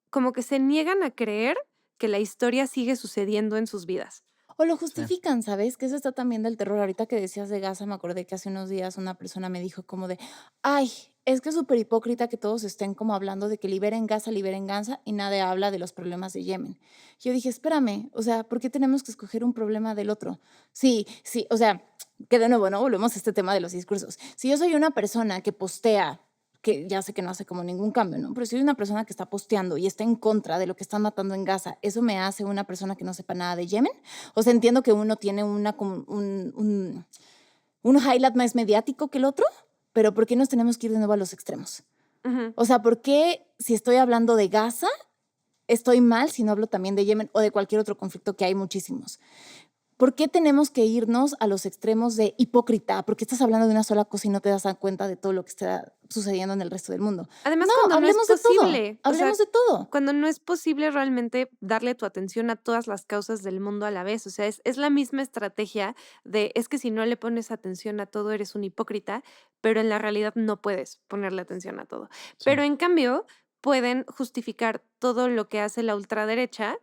Speaker 1: como que se niegan a creer que la historia sigue sucediendo en sus vidas.
Speaker 3: O lo
Speaker 2: Sí.
Speaker 3: justifican, ¿sabes? Que eso está también del terror. Ahorita que decías de Gaza, me acordé que hace unos días una persona me dijo como de, ay, es que es súper hipócrita que todos estén como hablando de que liberen Gaza y nadie habla de los problemas de Yemen. Yo dije, espérame, o sea, ¿por qué tenemos que escoger un problema del otro? Sí, sí, o sea, que de nuevo, ¿no? Volvemos a este tema de los discursos. Si yo soy una persona que postea, que ya sé que no hace como ningún cambio, ¿no? Pero si soy una persona que está posteando y está en contra de lo que están matando en Gaza, ¿eso me hace una persona que no sepa nada de Yemen? O sea, entiendo que uno tiene un highlight más mediático que el otro, pero ¿por qué nos tenemos que ir de nuevo a los extremos?
Speaker 1: Ujú.
Speaker 3: O sea, ¿por qué si estoy hablando de Gaza, estoy mal si no hablo también de Yemen o de cualquier otro conflicto que hay muchísimos? ¿Por qué tenemos que irnos a los extremos de hipócrita? ¿Por qué estás hablando de una sola cosa y no te das cuenta de todo lo que está sucediendo en el resto del mundo?
Speaker 1: Además,
Speaker 3: No,
Speaker 1: cuando no es
Speaker 3: hablemos de todo,
Speaker 1: posible, o sea,
Speaker 3: hablemos de todo.
Speaker 1: cuando no es posible realmente darle tu atención a todas las causas del mundo a la vez. O sea, es la misma estrategia de, es que si no le pones atención a todo, eres un hipócrita, pero en la realidad no puedes ponerle atención a todo.
Speaker 2: Sí.
Speaker 1: Pero en cambio, pueden justificar todo lo que hace la ultraderecha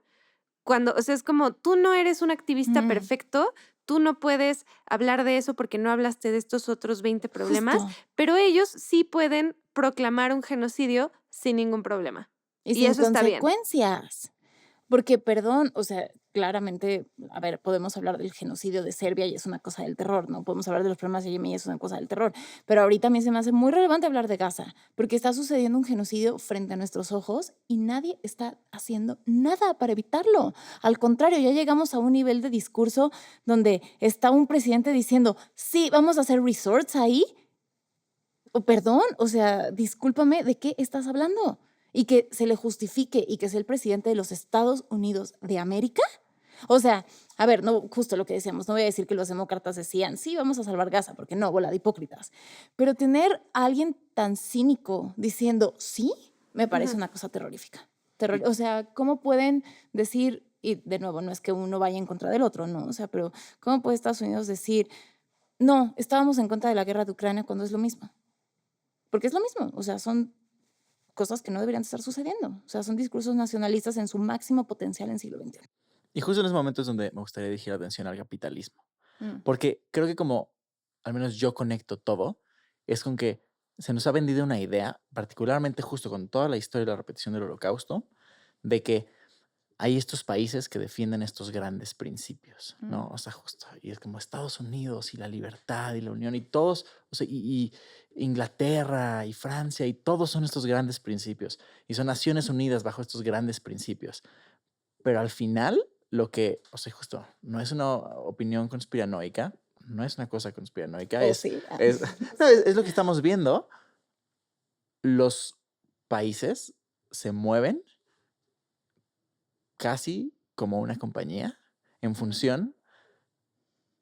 Speaker 1: cuando, o sea, es como, tú no eres un activista
Speaker 3: Mm,
Speaker 1: perfecto, tú no puedes hablar de eso porque no hablaste de estos otros 20 problemas,
Speaker 3: justo.
Speaker 1: pero ellos sí pueden proclamar un genocidio sin ningún problema.
Speaker 3: Y
Speaker 1: Y
Speaker 3: sin
Speaker 1: eso está bien.
Speaker 3: consecuencias. Porque, perdón, o sea, claramente, a ver, podemos hablar del genocidio de Serbia y es una cosa del terror, ¿no? Podemos hablar de los problemas de Yemen y es una cosa del terror. Pero ahorita a mí se me hace muy relevante hablar de Gaza, porque está sucediendo un genocidio frente a nuestros ojos y nadie está haciendo nada para evitarlo. Al contrario, ya llegamos a un nivel de discurso donde está un presidente diciendo, sí, vamos a hacer resorts ahí. O perdón, o sea, discúlpame, ¿de qué estás hablando? Y que se le justifique y que sea el presidente de los Estados Unidos de América. O sea, a ver, no, justo lo que decíamos, no voy a decir que los demócratas decían, sí, vamos a salvar Gaza, porque no, bola de hipócritas. Pero tener a alguien tan cínico diciendo sí, me parece
Speaker 1: Ujú.
Speaker 3: una cosa terrorífica. O sea, ¿cómo pueden decir, y de nuevo, no es que uno vaya en contra del otro, no, o sea, pero ¿cómo puede Estados Unidos decir, no, estábamos en contra de la guerra de Ucrania cuando es lo mismo? Porque es lo mismo, o sea, son cosas que no deberían estar sucediendo. O sea, son discursos nacionalistas en su máximo potencial en siglo XXI.
Speaker 2: Y justo en los momentos donde me gustaría dirigir atención al capitalismo.
Speaker 3: Mm,
Speaker 2: Porque creo que como al menos yo conecto todo, es con que se nos ha vendido una idea, particularmente justo con toda la historia y la repetición del Holocausto, de que hay estos países que defienden estos grandes principios, ¿no? O sea, justo, y es como Estados Unidos y la libertad y la unión y todos, o sea, y Inglaterra y Francia y todos son estos grandes principios y son Naciones Unidas bajo estos grandes principios. Pero al final, lo que, o sea, justo, no es una opinión conspiranoica, no es una cosa conspiranoica,
Speaker 3: ¿O sí?
Speaker 2: es, no, es lo que estamos viendo. Los países se mueven casi como una compañía en función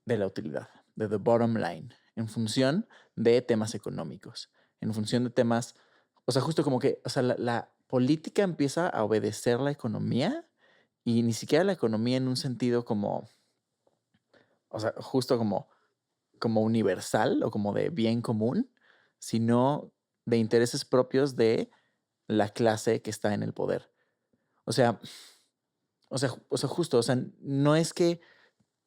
Speaker 2: de la utilidad, de the bottom line, en función de temas económicos, en función de temas, o sea, justo como que, o sea, la política empieza a obedecer la economía y ni siquiera la economía en un sentido como, o sea, justo como universal o como de bien común, sino de intereses propios de la clase que está en el poder. O sea, justo, o sea, no es que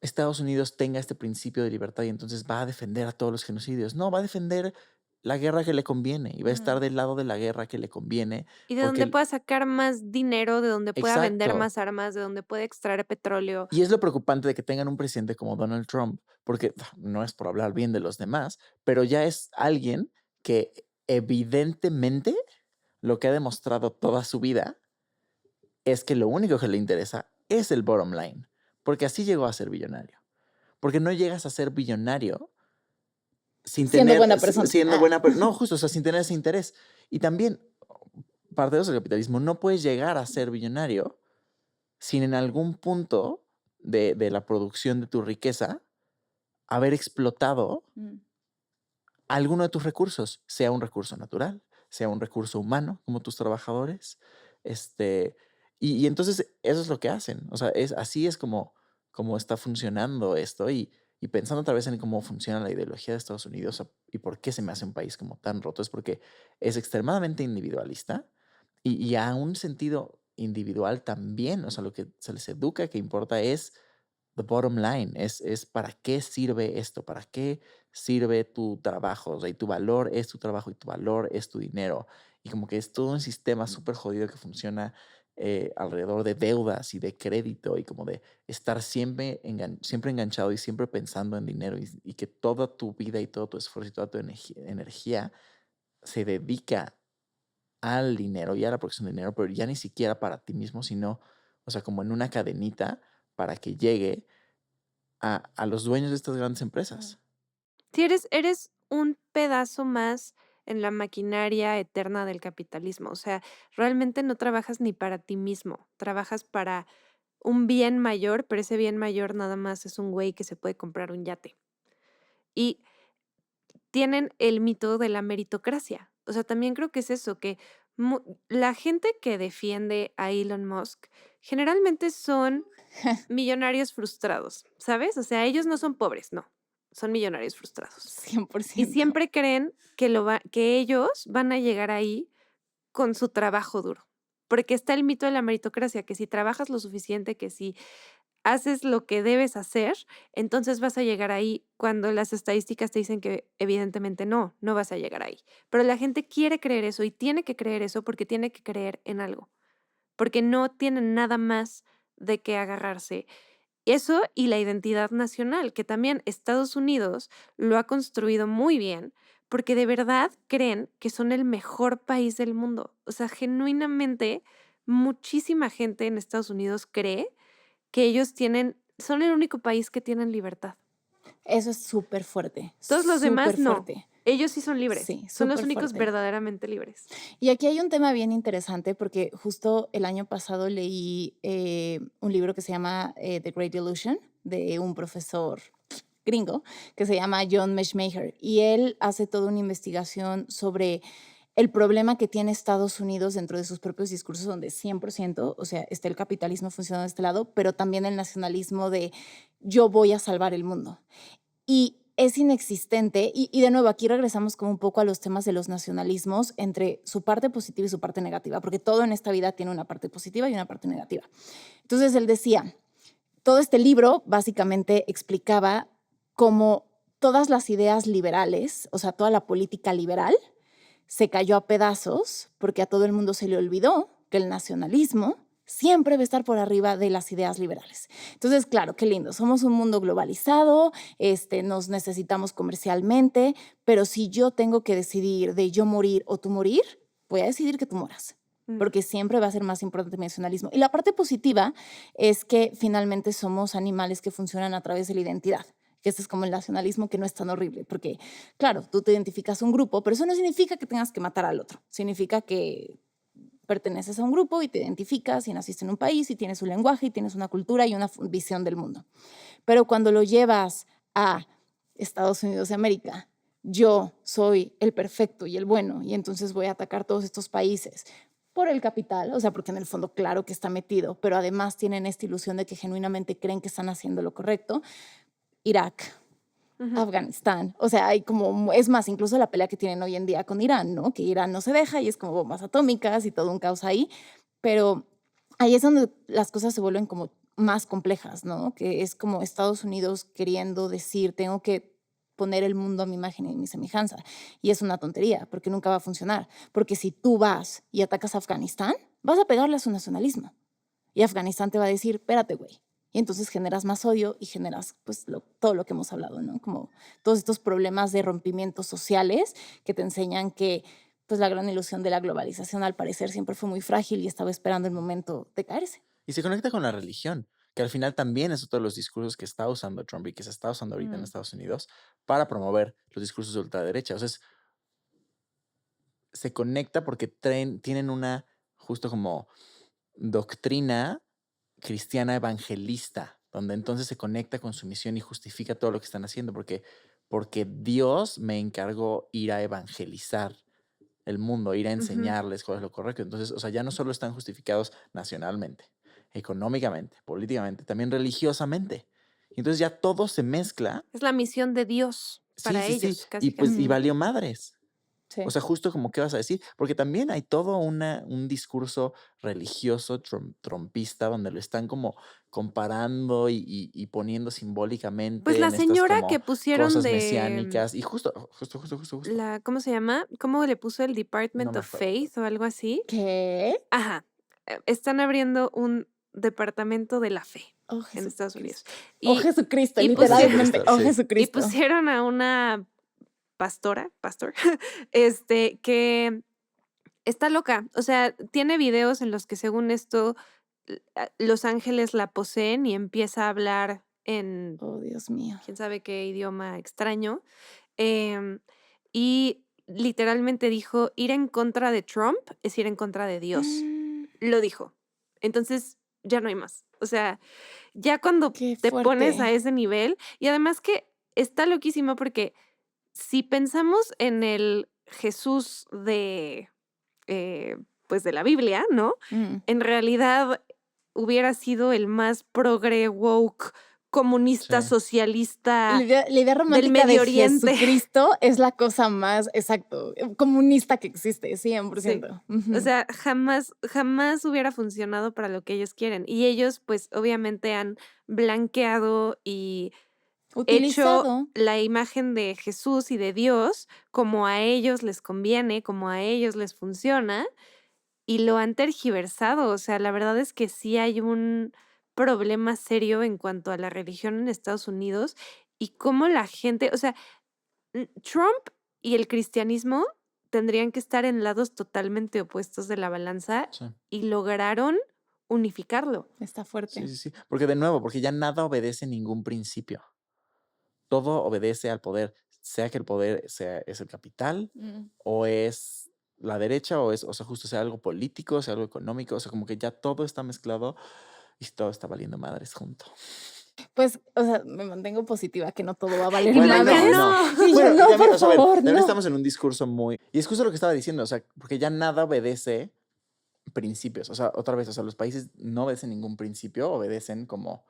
Speaker 2: Estados Unidos tenga este principio de libertad y entonces va a defender a todos los genocidios. No, va a defender la guerra que le conviene y va a estar del lado de la guerra que le conviene
Speaker 1: Y de
Speaker 2: porque
Speaker 1: donde pueda sacar más dinero, de donde pueda vender
Speaker 2: exacto.
Speaker 1: más armas, de donde pueda extraer petróleo.
Speaker 2: Y es lo preocupante de que tengan un presidente como Donald Trump, porque no es por hablar bien de los demás, pero ya es alguien que evidentemente lo que ha demostrado toda su vida es que lo único que le interesa es el bottom line, porque así llegó a ser billonario. Porque no llegas a ser billonario sin
Speaker 3: Siendo
Speaker 2: tener,
Speaker 3: buena persona.
Speaker 2: siendo buena, no, justo, o sea, sin tener ese interés. Y también, parte de eso del capitalismo, no puedes llegar a ser billonario sin en algún punto de la producción de tu riqueza haber explotado alguno de tus recursos, sea un recurso natural, sea un recurso humano, como tus trabajadores. Y entonces eso es lo que hacen. O sea, así es como está funcionando esto. Y pensando otra vez en cómo funciona la ideología de Estados Unidos y por qué se me hace un país como tan roto, es porque es extremadamente individualista y a un sentido individual también. O sea, lo que se les educa que importa es the bottom line, es para qué sirve esto, para qué sirve tu trabajo, o sea, y tu valor es tu trabajo y tu valor es tu dinero. Y como que es todo un sistema súper jodido que funciona alrededor de deudas y de crédito y como de estar siempre, siempre enganchado y siempre pensando en dinero y que toda tu vida y todo tu esfuerzo y toda tu energía se dedica al dinero y a la producción de dinero, pero ya ni siquiera para ti mismo, sino, o sea, como en una cadenita para que llegue a los dueños de estas grandes empresas.
Speaker 1: Si eres un pedazo más en la maquinaria eterna del capitalismo. O sea, realmente no trabajas ni para ti mismo, trabajas para un bien mayor, pero ese bien mayor nada más es un güey que se puede comprar un yate. Y tienen el mito de la meritocracia. O sea, también creo que es eso, que la gente que defiende a Elon Musk generalmente son millonarios frustrados, ¿sabes? O sea, ellos no son pobres, no, son millonarios frustrados. Y
Speaker 3: 100%.
Speaker 1: siempre creen que ellos van a llegar ahí con su trabajo duro. Porque está el mito de la meritocracia, que si trabajas lo suficiente, que si haces lo que debes hacer, entonces vas a llegar ahí cuando las estadísticas te dicen que evidentemente no vas a llegar ahí. Pero la gente quiere creer eso y tiene que creer eso porque tiene que creer en algo, porque no tienen nada más de qué agarrarse. Eso y la identidad nacional, que también Estados Unidos lo ha construido muy bien, porque de verdad creen que son el mejor país del mundo. O sea, genuinamente, muchísima gente en Estados Unidos cree que ellos son el único país que tienen libertad.
Speaker 3: Eso es súper fuerte,
Speaker 1: Todos los demás
Speaker 3: súper
Speaker 1: no.
Speaker 3: fuerte.
Speaker 1: Ellos sí son libres.
Speaker 3: Sí,
Speaker 1: Son los
Speaker 3: súper
Speaker 1: únicos
Speaker 3: fuerte.
Speaker 1: verdaderamente libres.
Speaker 3: Y aquí hay un tema bien interesante porque justo el año pasado leí un libro que se llama The Great Delusion de un profesor gringo que se llama John Meschmacher y él hace toda una investigación sobre el problema que tiene Estados Unidos dentro de sus propios discursos donde 100%, o sea, está el capitalismo funcionando de este lado, pero también el nacionalismo de yo voy a salvar el mundo. Y es inexistente, y de nuevo aquí regresamos como un poco a los temas de los nacionalismos entre su parte positiva y su parte negativa, porque todo en esta vida tiene una parte positiva y una parte negativa. Entonces él decía, todo este libro básicamente explicaba cómo todas las ideas liberales, o sea, toda la política liberal, se cayó a pedazos porque a todo el mundo se le olvidó que el nacionalismo siempre va a estar por arriba de las ideas liberales. Entonces, claro, qué lindo, somos un mundo globalizado, nos necesitamos comercialmente, pero si yo tengo que decidir de yo morir o tú morir, voy a decidir que tú mueras,
Speaker 1: Mm.
Speaker 3: porque siempre va a ser más importante mi nacionalismo. Y la parte positiva es que finalmente somos animales que funcionan a través de la identidad, que este es como el nacionalismo, que no es tan horrible, porque claro, tú te identificas a un grupo, pero eso no significa que tengas que matar al otro, significa que perteneces a un grupo y te identificas y naciste en un país y tienes un lenguaje y tienes una cultura y una visión del mundo. Pero cuando lo llevas a Estados Unidos de América, yo soy el perfecto y el bueno y entonces voy a atacar todos estos países por el capital, o sea, porque en el fondo claro que está metido, pero además tienen esta ilusión de que genuinamente creen que están haciendo lo correcto. Irak,
Speaker 1: Ujú.
Speaker 3: Afganistán, o sea, hay como, es más, incluso la pelea que tienen hoy en día con Irán, ¿no? Que Irán no se deja y es como bombas atómicas y todo un caos ahí, pero ahí es donde las cosas se vuelven como más complejas, ¿no? Que es como Estados Unidos queriendo decir, tengo que poner el mundo a mi imagen y mi semejanza. Y es una tontería, porque nunca va a funcionar. Porque si tú vas y atacas a Afganistán, vas a pegarle a su nacionalismo. Y Afganistán te va a decir, espérate, güey. Y entonces generas más odio y generas pues todo lo que hemos hablado, ¿no? Como todos estos problemas de rompimientos sociales que te enseñan que pues la gran ilusión de la globalización al parecer siempre fue muy frágil y estaba esperando el momento de caerse.
Speaker 2: Y se conecta con la religión, que al final también es otro de los discursos que está usando Trump y que se está usando ahorita en
Speaker 3: Mm.
Speaker 2: Estados Unidos para promover los discursos de ultraderecha. O sea, se conecta porque tienen una justo como doctrina cristiana evangelista, donde entonces se conecta con su misión y justifica todo lo que están haciendo, porque Dios me encargó ir a evangelizar el mundo, ir a
Speaker 1: Ujú.
Speaker 2: enseñarles cuál es lo correcto. Entonces, o sea, ya no solo están justificados nacionalmente, económicamente, políticamente, también religiosamente. Y entonces ya todo se mezcla.
Speaker 1: Es la misión de Dios
Speaker 2: Sí,
Speaker 1: para
Speaker 2: sí, sí.
Speaker 1: ellos,
Speaker 2: Y
Speaker 1: casi,
Speaker 2: pues, y
Speaker 1: casi.
Speaker 3: Ujú.
Speaker 2: valió madres. O
Speaker 3: Sí.
Speaker 2: sea, justo como qué vas a decir, porque también hay todo un discurso religioso trumpista donde lo están como comparando y poniendo
Speaker 1: Pues
Speaker 2: simbólicamente
Speaker 1: la
Speaker 2: en estas
Speaker 1: señora que
Speaker 2: como
Speaker 1: pusieron
Speaker 2: cosas
Speaker 1: de
Speaker 2: mesiánicas y justo,
Speaker 1: la, ¿cómo se llama? ¿Cómo le puso el
Speaker 2: no
Speaker 1: Department
Speaker 2: me
Speaker 1: of
Speaker 2: acuerdo.
Speaker 1: Faith o algo así?
Speaker 3: ¿Qué?
Speaker 1: Ajá. Están abriendo un departamento de la fe
Speaker 3: Oh,
Speaker 1: en Estados Unidos.
Speaker 3: Jesucristo. Oh,
Speaker 1: Y,
Speaker 3: Jesucristo,
Speaker 1: y,
Speaker 2: O
Speaker 1: pusie-
Speaker 3: literalmente.
Speaker 2: Jesucristo,
Speaker 3: Oh,
Speaker 2: sí.
Speaker 1: y
Speaker 3: Jesucristo.
Speaker 1: pusieron a una pastor, que está loca. O sea, tiene videos en los que según esto, los ángeles la poseen y empieza a hablar en
Speaker 3: Oh, Dios mío.
Speaker 1: quién sabe qué idioma extraño. Em, y literalmente dijo, ir en contra de Trump es ir en contra de Dios.
Speaker 3: Mm,
Speaker 1: Lo dijo. Entonces, ya no hay más. O sea, ya cuando
Speaker 3: qué
Speaker 1: te pones a
Speaker 3: fuerte.
Speaker 1: ese nivel, y además que está loquísimo porque si pensamos en el Jesús de, eh, pues de la Biblia, ¿no?
Speaker 3: Mm.
Speaker 1: En realidad hubiera sido el más progre, woke, comunista,
Speaker 2: Sí.
Speaker 1: socialista
Speaker 3: La idea
Speaker 1: del
Speaker 3: romántica de
Speaker 1: Medio Oriente.
Speaker 3: Jesucristo es la cosa más, exacto, comunista que existe,
Speaker 1: Sí.
Speaker 3: 100%.
Speaker 1: O
Speaker 3: Ujú.
Speaker 1: sea, jamás hubiera funcionado para lo que ellos quieren. Y ellos, pues, obviamente han blanqueado y hecho
Speaker 3: Utilizado.
Speaker 1: la imagen de Jesús y de Dios como a ellos les conviene, como a ellos les funciona, y lo han tergiversado. O sea, la verdad es que sí hay un problema serio en cuanto a la religión en Estados Unidos y cómo la gente, o sea, Trump y el cristianismo tendrían que estar en lados totalmente opuestos de la balanza
Speaker 2: Sí.
Speaker 1: y lograron unificarlo.
Speaker 3: Está
Speaker 2: Sí,
Speaker 3: fuerte.
Speaker 2: sí, sí. Porque de nuevo, porque ya nada obedece ningún principio. Todo obedece al poder, sea que el poder es el capital
Speaker 3: Mm.
Speaker 2: o es la derecha o sea, justo sea algo político, sea algo económico, o sea, como que ya todo está mezclado y todo está valiendo madres junto.
Speaker 3: Pues, o sea, me mantengo positiva que no todo va a valer
Speaker 1: Y
Speaker 2: Bueno,
Speaker 1: mañana
Speaker 2: no,
Speaker 3: madres.
Speaker 2: no.
Speaker 1: no.
Speaker 3: Y yo,
Speaker 2: Bueno, y
Speaker 3: no,
Speaker 2: también,
Speaker 3: por
Speaker 2: o sea, a ver,
Speaker 3: favor,
Speaker 2: también
Speaker 3: no.
Speaker 2: estamos en un discurso muy. Y es justo lo que estaba diciendo, o sea, porque ya nada obedece principios. O sea, otra vez, o sea, los países no obedecen ningún principio, obedecen como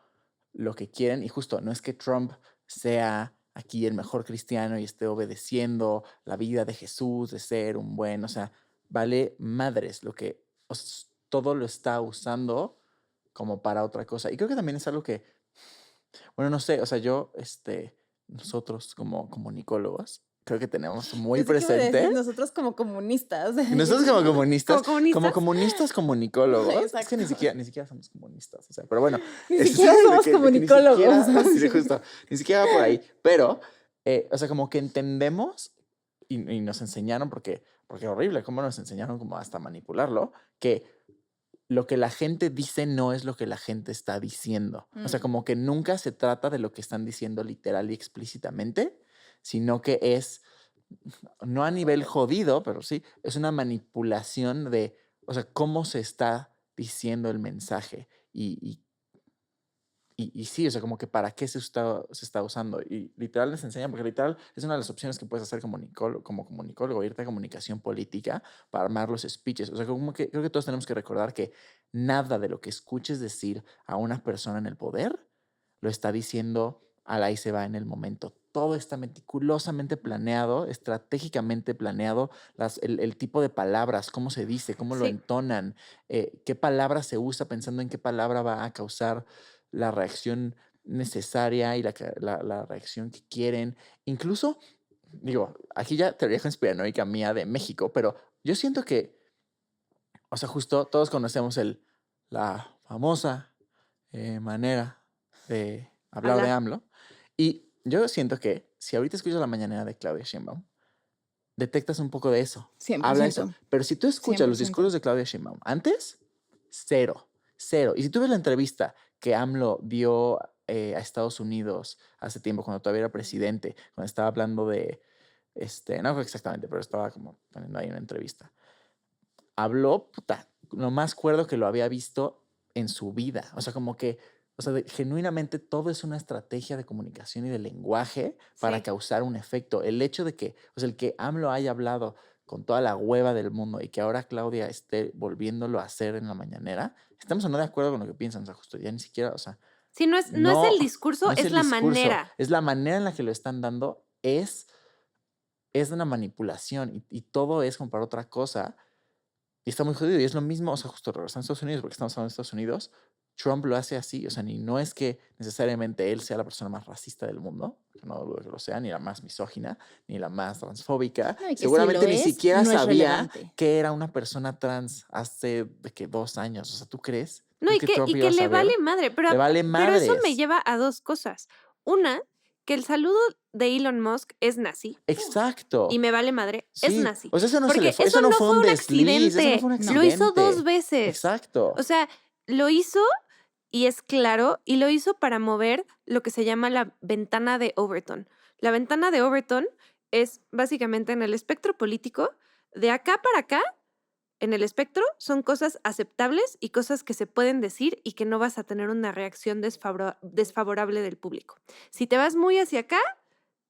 Speaker 2: lo que quieren. Y justo, no es que Trump sea aquí el mejor cristiano y esté obedeciendo la vida de Jesús, de ser un buen, o sea, vale madres lo que, o sea, todo lo está usando como para otra cosa. Y creo que también es algo que, bueno, no sé, o sea, nosotros como comunicólogos, creo que tenemos muy
Speaker 3: Pensé que iba a decir
Speaker 2: presente.
Speaker 3: nosotros como comunistas.
Speaker 2: Y nosotros como
Speaker 1: ¿Como
Speaker 2: comunistas,
Speaker 1: comunistas?
Speaker 2: comunicólogos, es que
Speaker 3: Exacto.
Speaker 2: ni siquiera somos comunistas, o sea, pero bueno,
Speaker 3: Ni siquiera somos
Speaker 2: que ni
Speaker 3: comunicólogos.
Speaker 2: siquiera, sí,
Speaker 3: Sí.
Speaker 2: justo, ni siquiera va por ahí, pero, o sea, como que entendemos y nos enseñaron, porque horrible, cómo nos enseñaron como hasta manipularlo, que lo que la gente dice no es lo que la gente está diciendo. O sea,
Speaker 3: Mm.
Speaker 2: como que nunca se trata de lo que están diciendo literal y explícitamente, sino que es, no a nivel jodido, pero sí, es una manipulación de, o sea, cómo se está diciendo el mensaje y sí, o sea, como que para qué se está usando. Y literal les enseñan, porque literal es una de las opciones que puedes hacer como comunicólogo, irte a comunicación política para armar los speeches. O sea, como que creo que todos tenemos que recordar que nada de lo que escuches decir a una persona en el poder lo está diciendo al ahí se va en el momento. Todo está meticulosamente planeado, estratégicamente planeado, el tipo de palabras, cómo se dice, cómo lo
Speaker 1: Sí.
Speaker 2: entonan, qué palabra se usa pensando en qué palabra va a causar la reacción necesaria y la reacción que quieren. Incluso, digo, aquí ya teoría conspiranoica mía de México, pero yo siento que, o sea, justo todos conocemos la famosa manera de hablar de
Speaker 1: Hablar.
Speaker 2: AMLO. Y yo siento que si ahorita escuchas la mañanera de Claudia Sheinbaum, detectas un poco de eso. Habla eso.
Speaker 3: 100%.
Speaker 2: Pero si tú escuchas los
Speaker 3: 100%.
Speaker 2: discursos de Claudia Sheinbaum antes, cero. Y si tú ves la entrevista que AMLO dio a Estados Unidos hace tiempo, cuando todavía era presidente, cuando estaba hablando de, no fue exactamente, pero estaba como poniendo ahí una entrevista. Habló, puta, lo más cuerdo que lo había visto en su vida. O sea, como que, o sea, genuinamente todo es una estrategia de comunicación y de lenguaje para
Speaker 1: Sí.
Speaker 2: causar un efecto. El hecho de que, o sea, el que AMLO haya hablado con toda la hueva del mundo y que ahora Claudia esté volviéndolo a hacer en la mañanera, estamos o no de acuerdo con lo que piensan, o sea, justo ya ni siquiera, o sea,
Speaker 1: Sí, no es
Speaker 2: no,
Speaker 1: el discurso,
Speaker 2: no es
Speaker 1: es
Speaker 2: el
Speaker 1: la
Speaker 2: discurso,
Speaker 1: manera.
Speaker 2: es la manera en la que lo están dando, es una manipulación y todo es como para otra cosa. Y está muy jodido. Y es lo mismo, o sea, justo regresando a Estados Unidos, porque estamos hablando de Estados Unidos, Trump lo hace así. O sea, ni no es que necesariamente él sea la persona más racista del mundo, que no dudo que lo sea, ni la más misógina, ni la más transfóbica.
Speaker 3: No, y que si
Speaker 2: Seguramente
Speaker 3: lo
Speaker 2: ni
Speaker 3: es,
Speaker 2: siquiera
Speaker 3: no es
Speaker 2: sabía
Speaker 3: relevante.
Speaker 2: que era una persona trans hace de que 2 años. O sea, ¿tú crees?
Speaker 1: No,
Speaker 2: ¿Crees que Trump
Speaker 1: y
Speaker 2: iba
Speaker 1: que
Speaker 2: a
Speaker 1: le
Speaker 2: saber?
Speaker 1: vale madre,
Speaker 2: Le vale
Speaker 1: pero eso me
Speaker 2: madres.
Speaker 1: lleva a 2 cosas. Una, que el saludo de Elon Musk es nazi y
Speaker 2: Exacto.
Speaker 1: me vale madre, es
Speaker 2: Sí.
Speaker 1: nazi.
Speaker 2: O sea, eso no se le
Speaker 1: Porque
Speaker 2: fue,
Speaker 1: eso
Speaker 2: eso no
Speaker 1: no
Speaker 2: fue
Speaker 1: fue
Speaker 2: un
Speaker 1: un
Speaker 2: desliz, eso no
Speaker 1: accidente,
Speaker 2: fue un
Speaker 3: No.
Speaker 1: lo hizo 2
Speaker 2: accidente.
Speaker 1: veces.
Speaker 2: Exacto.
Speaker 1: O sea, lo hizo y es claro, y lo hizo para mover lo que se llama la ventana de Overton. La ventana de Overton es básicamente en el espectro político, de acá para acá, en el espectro, son cosas aceptables y cosas que se pueden decir y que no vas a tener una reacción desfavorable del público. Si te vas muy hacia acá,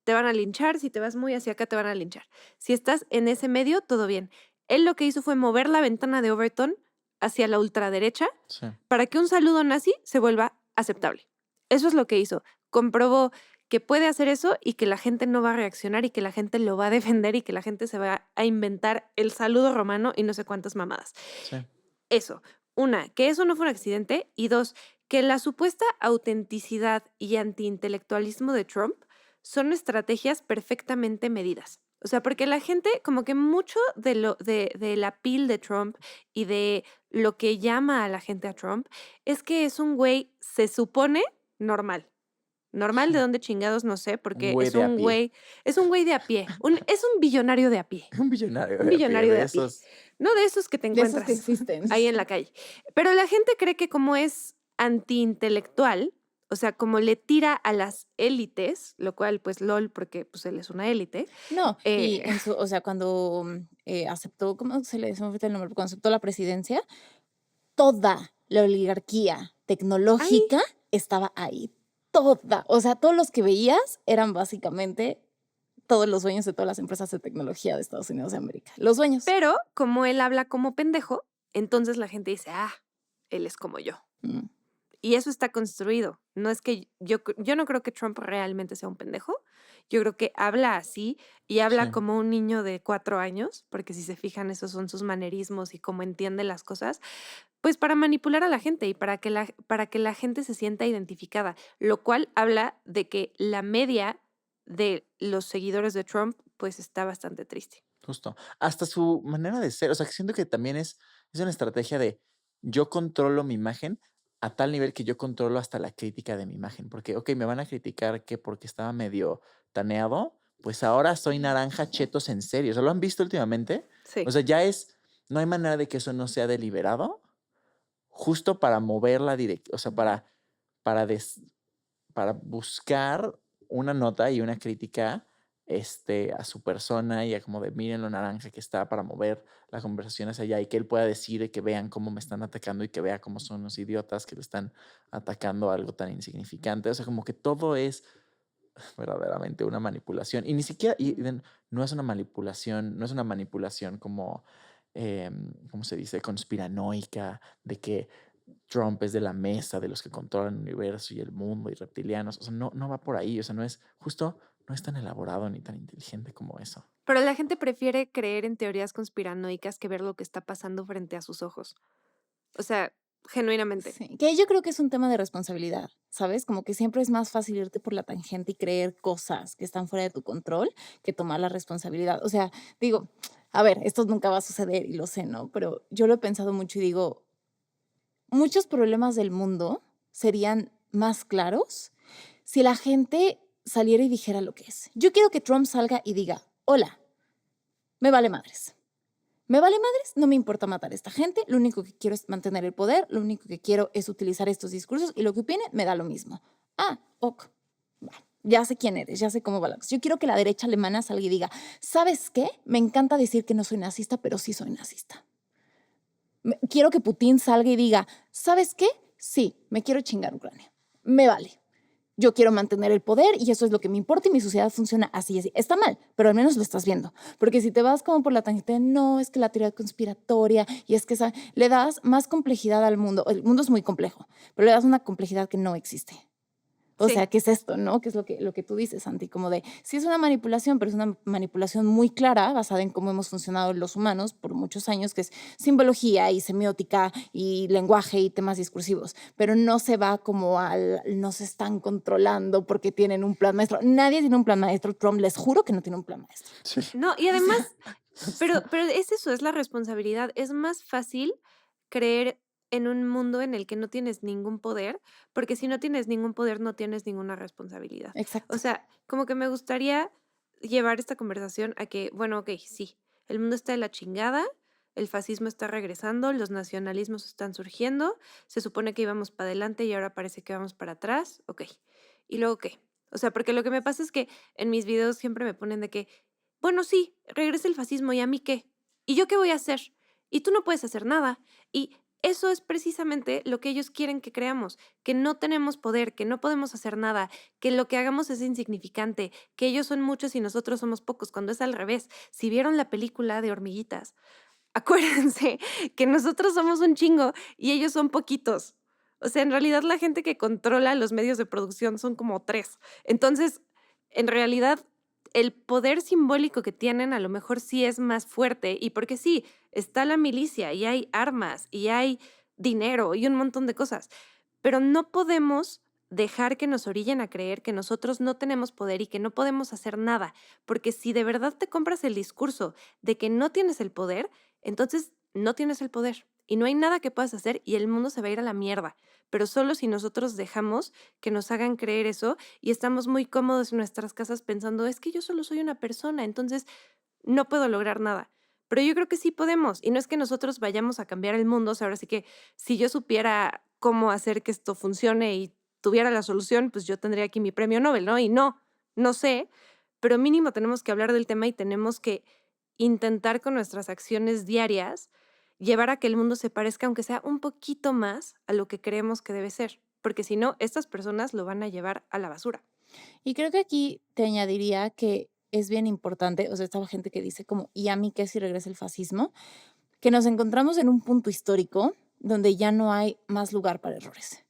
Speaker 1: te van a linchar, si te vas muy hacia acá, te van a linchar. Si estás en ese medio, todo bien. Él lo que hizo fue mover la ventana de Overton hacia la ultraderecha
Speaker 2: Sí.
Speaker 1: para que un saludo nazi se vuelva aceptable. Eso es lo que hizo. Comprobó que puede hacer eso y que la gente no va a reaccionar y que la gente lo va a defender y que la gente se va a inventar el saludo romano y no sé cuántas mamadas.
Speaker 2: Sí.
Speaker 1: Eso. Una, que eso no fue un accidente. Y dos, que la supuesta autenticidad y antiintelectualismo de Trump son estrategias perfectamente medidas. O sea, porque la gente, como que mucho de la pil de Trump y de lo que llama a la gente a Trump es que es un güey, se supone, normal. Normal, ¿de
Speaker 2: Sí.
Speaker 1: dónde chingados? No sé,
Speaker 2: Un
Speaker 1: porque
Speaker 2: güey de a pie.
Speaker 1: es un güey de a pie. Es un billonario de a pie.
Speaker 2: Un billonario
Speaker 1: Un
Speaker 2: de a pie,
Speaker 1: billonario de
Speaker 2: de
Speaker 1: a pie.
Speaker 2: esos.
Speaker 1: No de esos que te
Speaker 3: De esos que
Speaker 1: encuentras
Speaker 3: existen.
Speaker 1: ahí en la calle. Pero la gente cree que como es antiintelectual, o sea, como le tira a las élites, lo cual pues lol, porque pues él es una élite.
Speaker 3: No, y
Speaker 1: eh,
Speaker 3: o sea, cuando aceptó, ¿cómo se le dice? Me olvidó el nombre, cuando aceptó la presidencia, toda la oligarquía
Speaker 1: ahí,
Speaker 3: tecnológica estaba ahí. Toda. O sea, todos los que veías eran básicamente todos los dueños de todas las empresas de tecnología de Estados Unidos de América. Los dueños.
Speaker 1: pero como él habla como pendejo, entonces la gente dice, ah, él es como yo.
Speaker 3: Mm.
Speaker 1: Y eso está construido. No es que yo no creo que Trump realmente sea un pendejo. Yo creo que habla así y habla
Speaker 2: Sí.
Speaker 1: como un niño de 4 años, porque si se fijan, esos son sus manerismos y cómo entiende las cosas, pues para manipular a la gente y para que la gente se sienta identificada, lo cual habla de que la media de los seguidores de Trump pues está bastante triste.
Speaker 2: Justo. Hasta su manera de ser, o sea, que siento que también es una estrategia de yo controlo mi imagen a tal nivel que yo controlo hasta la crítica de mi imagen. Porque, ok, me van a criticar que porque estaba medio taneado, pues ahora soy naranja chetos en serio. O sea, ¿lo han visto últimamente? O
Speaker 1: Sí.
Speaker 2: sea, no hay manera de que eso no sea deliberado, justo para mover la dirección, o sea, para, des- para buscar una nota y una crítica a su persona y a como de miren lo naranja que está para mover la conversación hacia allá y que él pueda decir y que vean cómo me están atacando y que vea cómo son los idiotas que le están atacando a algo tan insignificante. O sea, como que todo es verdaderamente una manipulación. Y ni siquiera, no es una manipulación, no es una manipulación como, ¿cómo se dice? Conspiranoica, de que Trump es de la mesa, de los que controlan el universo y el mundo y reptilianos. O sea, no va por ahí. O sea, no es tan elaborado ni tan inteligente como eso.
Speaker 1: Pero la gente prefiere creer en teorías conspiranoicas que ver lo que está pasando frente a sus ojos. O sea, genuinamente.
Speaker 3: Sí, que yo creo que es un tema de responsabilidad, ¿sabes? Como que siempre es más fácil irte por la tangente y creer cosas que están fuera de tu control que tomar la responsabilidad. O sea, digo, a ver, esto nunca va a suceder y lo sé, ¿no? Pero yo lo he pensado mucho y digo, muchos problemas del mundo serían más claros si la gente saliera y dijera lo que es. Yo quiero que Trump salga y diga, hola, me vale madres. Me vale madres, no me importa matar a esta gente, lo único que quiero es mantener el poder, lo único que quiero es utilizar estos discursos y lo que opine me da lo mismo. Ah, ok, va, ya sé quién eres, ya sé cómo va la cosa. Yo quiero que la derecha alemana salga y diga, ¿sabes qué? Me encanta decir que no soy nazista, pero sí soy nazista. Quiero que Putin salga y diga, ¿sabes qué? Sí, me quiero chingar Ucrania. Me vale. Yo quiero mantener el poder y eso es lo que me importa y mi sociedad funciona así y así. Está mal, pero al menos lo estás viendo. Porque si te vas como por la tangente, no, es que la teoría conspiratoria y es que le das más complejidad al mundo. El mundo es muy complejo, pero le das una complejidad que no existe. O
Speaker 1: Sí.
Speaker 3: sea, ¿qué es esto, no? ¿Qué es lo que tú dices, Santi? Como de, sí es una manipulación, pero es una manipulación muy clara, basada en cómo hemos funcionado los humanos por muchos años, que es simbología y semiótica y lenguaje y temas discursivos, pero no se va como no se están controlando porque tienen un plan maestro. Nadie tiene un plan maestro. Trump, les juro que no tiene un plan maestro.
Speaker 2: Sí.
Speaker 1: No, y además, pero es eso, es la responsabilidad. Es más fácil creer en un mundo en el que no tienes ningún poder, porque si no tienes ningún poder, no tienes ninguna responsabilidad.
Speaker 3: Exacto.
Speaker 1: O sea, como que me gustaría llevar esta conversación a que, bueno, ok, sí, el mundo está de la chingada, el fascismo está regresando, los nacionalismos están surgiendo, se supone que íbamos para adelante y ahora parece que vamos para atrás, ok. ¿Y luego qué? O sea, porque lo que me pasa es que en mis videos siempre me ponen de que, bueno, sí, regresa el fascismo, ¿y a mí qué? ¿Y yo qué voy a hacer? Y tú no puedes hacer nada. Y eso es precisamente lo que ellos quieren que creamos, que no tenemos poder, que no podemos hacer nada, que lo que hagamos es insignificante, que ellos son muchos y nosotros somos pocos, cuando es al revés. Si vieron la película de Hormiguitas, acuérdense que nosotros somos un chingo y ellos son poquitos. O sea, en realidad la gente que controla los medios de producción son como 3. Entonces, en realidad, el poder simbólico que tienen a lo mejor sí es más fuerte y porque sí, está la milicia y hay armas y hay dinero y un montón de cosas, pero no podemos dejar que nos orillen a creer que nosotros no tenemos poder y que no podemos hacer nada, porque si de verdad te compras el discurso de que no tienes el poder, entonces no tienes el poder y no hay nada que puedas hacer y el mundo se va a ir a la mierda, pero solo si nosotros dejamos que nos hagan creer eso y estamos muy cómodos en nuestras casas pensando, es que yo solo soy una persona, entonces no puedo lograr nada. Pero yo creo que sí podemos y no es que nosotros vayamos a cambiar el mundo, o sea, ahora sí que si yo supiera cómo hacer que esto funcione y tuviera la solución, pues yo tendría aquí mi premio Nobel, ¿no? Y no sé, pero mínimo tenemos que hablar del tema y tenemos que intentar con nuestras acciones diarias llevar a que el mundo se parezca, aunque sea un poquito más, a lo que creemos que debe ser, porque si no, estas personas lo van a llevar a la basura.
Speaker 3: Y creo que aquí te añadiría que es bien importante, o sea, esta gente que dice como, ¿y a mí qué si regresa el fascismo? Que nos encontramos en un punto histórico donde ya no hay más lugar para errores.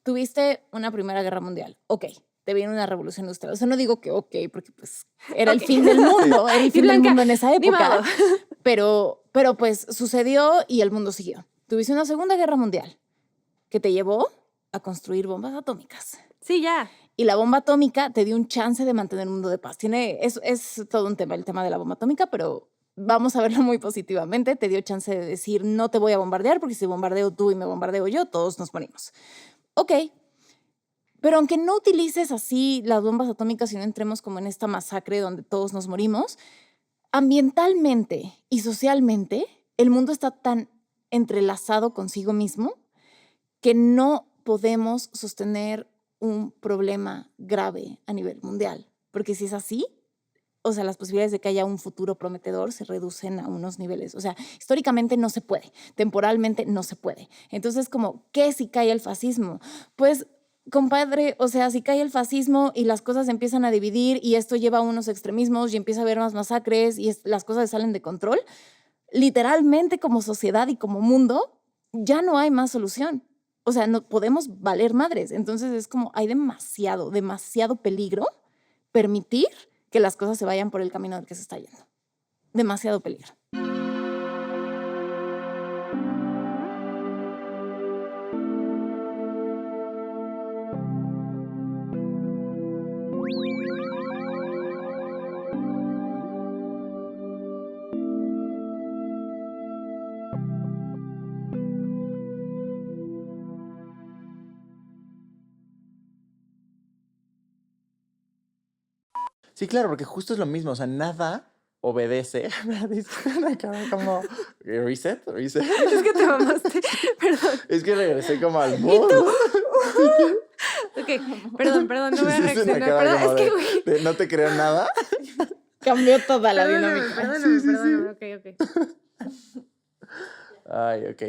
Speaker 3: Tuviste una Primera Guerra Mundial, ok, te viene una revolución industrial. O sea, no digo que ok, porque pues era el
Speaker 1: Ok.
Speaker 3: fin del mundo, era el
Speaker 1: Y
Speaker 3: fin del
Speaker 1: Blanca,
Speaker 3: mundo en esa
Speaker 1: ni
Speaker 3: época,
Speaker 1: modo.
Speaker 3: pero pues sucedió y el mundo siguió. Tuviste una Segunda Guerra Mundial que te llevó a construir bombas atómicas.
Speaker 1: Sí, ya.
Speaker 3: Y la bomba atómica te dio un chance de mantener un mundo de paz. Es todo un tema, el tema de la bomba atómica, pero vamos a verlo muy positivamente. Te dio chance de decir, no te voy a bombardear, porque si bombardeo tú y me bombardeo yo, todos nos morimos. Ok, pero aunque no utilices así las bombas atómicas y no entremos como en esta masacre donde todos nos morimos, ambientalmente y socialmente, el mundo está tan entrelazado consigo mismo que no podemos sostener un problema grave a nivel mundial. Porque si es así, o sea, las posibilidades de que haya un futuro prometedor se reducen a unos niveles. O sea, históricamente no se puede, temporalmente no se puede. Entonces, como, ¿qué si cae el fascismo? Pues, compadre, o sea, si cae el fascismo y las cosas se empiezan a dividir y esto lleva a unos extremismos y empieza a haber más masacres y las cosas salen de control, literalmente como sociedad y como mundo, ya no hay más solución. O sea, no podemos valer madres. Entonces es como, hay demasiado peligro permitir que las cosas se vayan por el camino del que se está yendo. Demasiado peligro.
Speaker 2: Sí, claro, porque justo es lo mismo, o sea, nada obedece. Me acabo como reset.
Speaker 1: Es que te mamaste, perdón.
Speaker 2: Es que regresé como al
Speaker 1: ¿Y
Speaker 2: mood.
Speaker 1: tú? Ok, perdón, no voy a
Speaker 2: Sí, se me
Speaker 1: reaccionar.
Speaker 2: acaba
Speaker 1: Perdón,
Speaker 2: como
Speaker 1: es que, güey.
Speaker 2: de no te creo nada.
Speaker 3: Cambió toda la
Speaker 1: Perdóname,
Speaker 3: dinámica.
Speaker 1: perdóname. Ok.
Speaker 2: Ay, ok.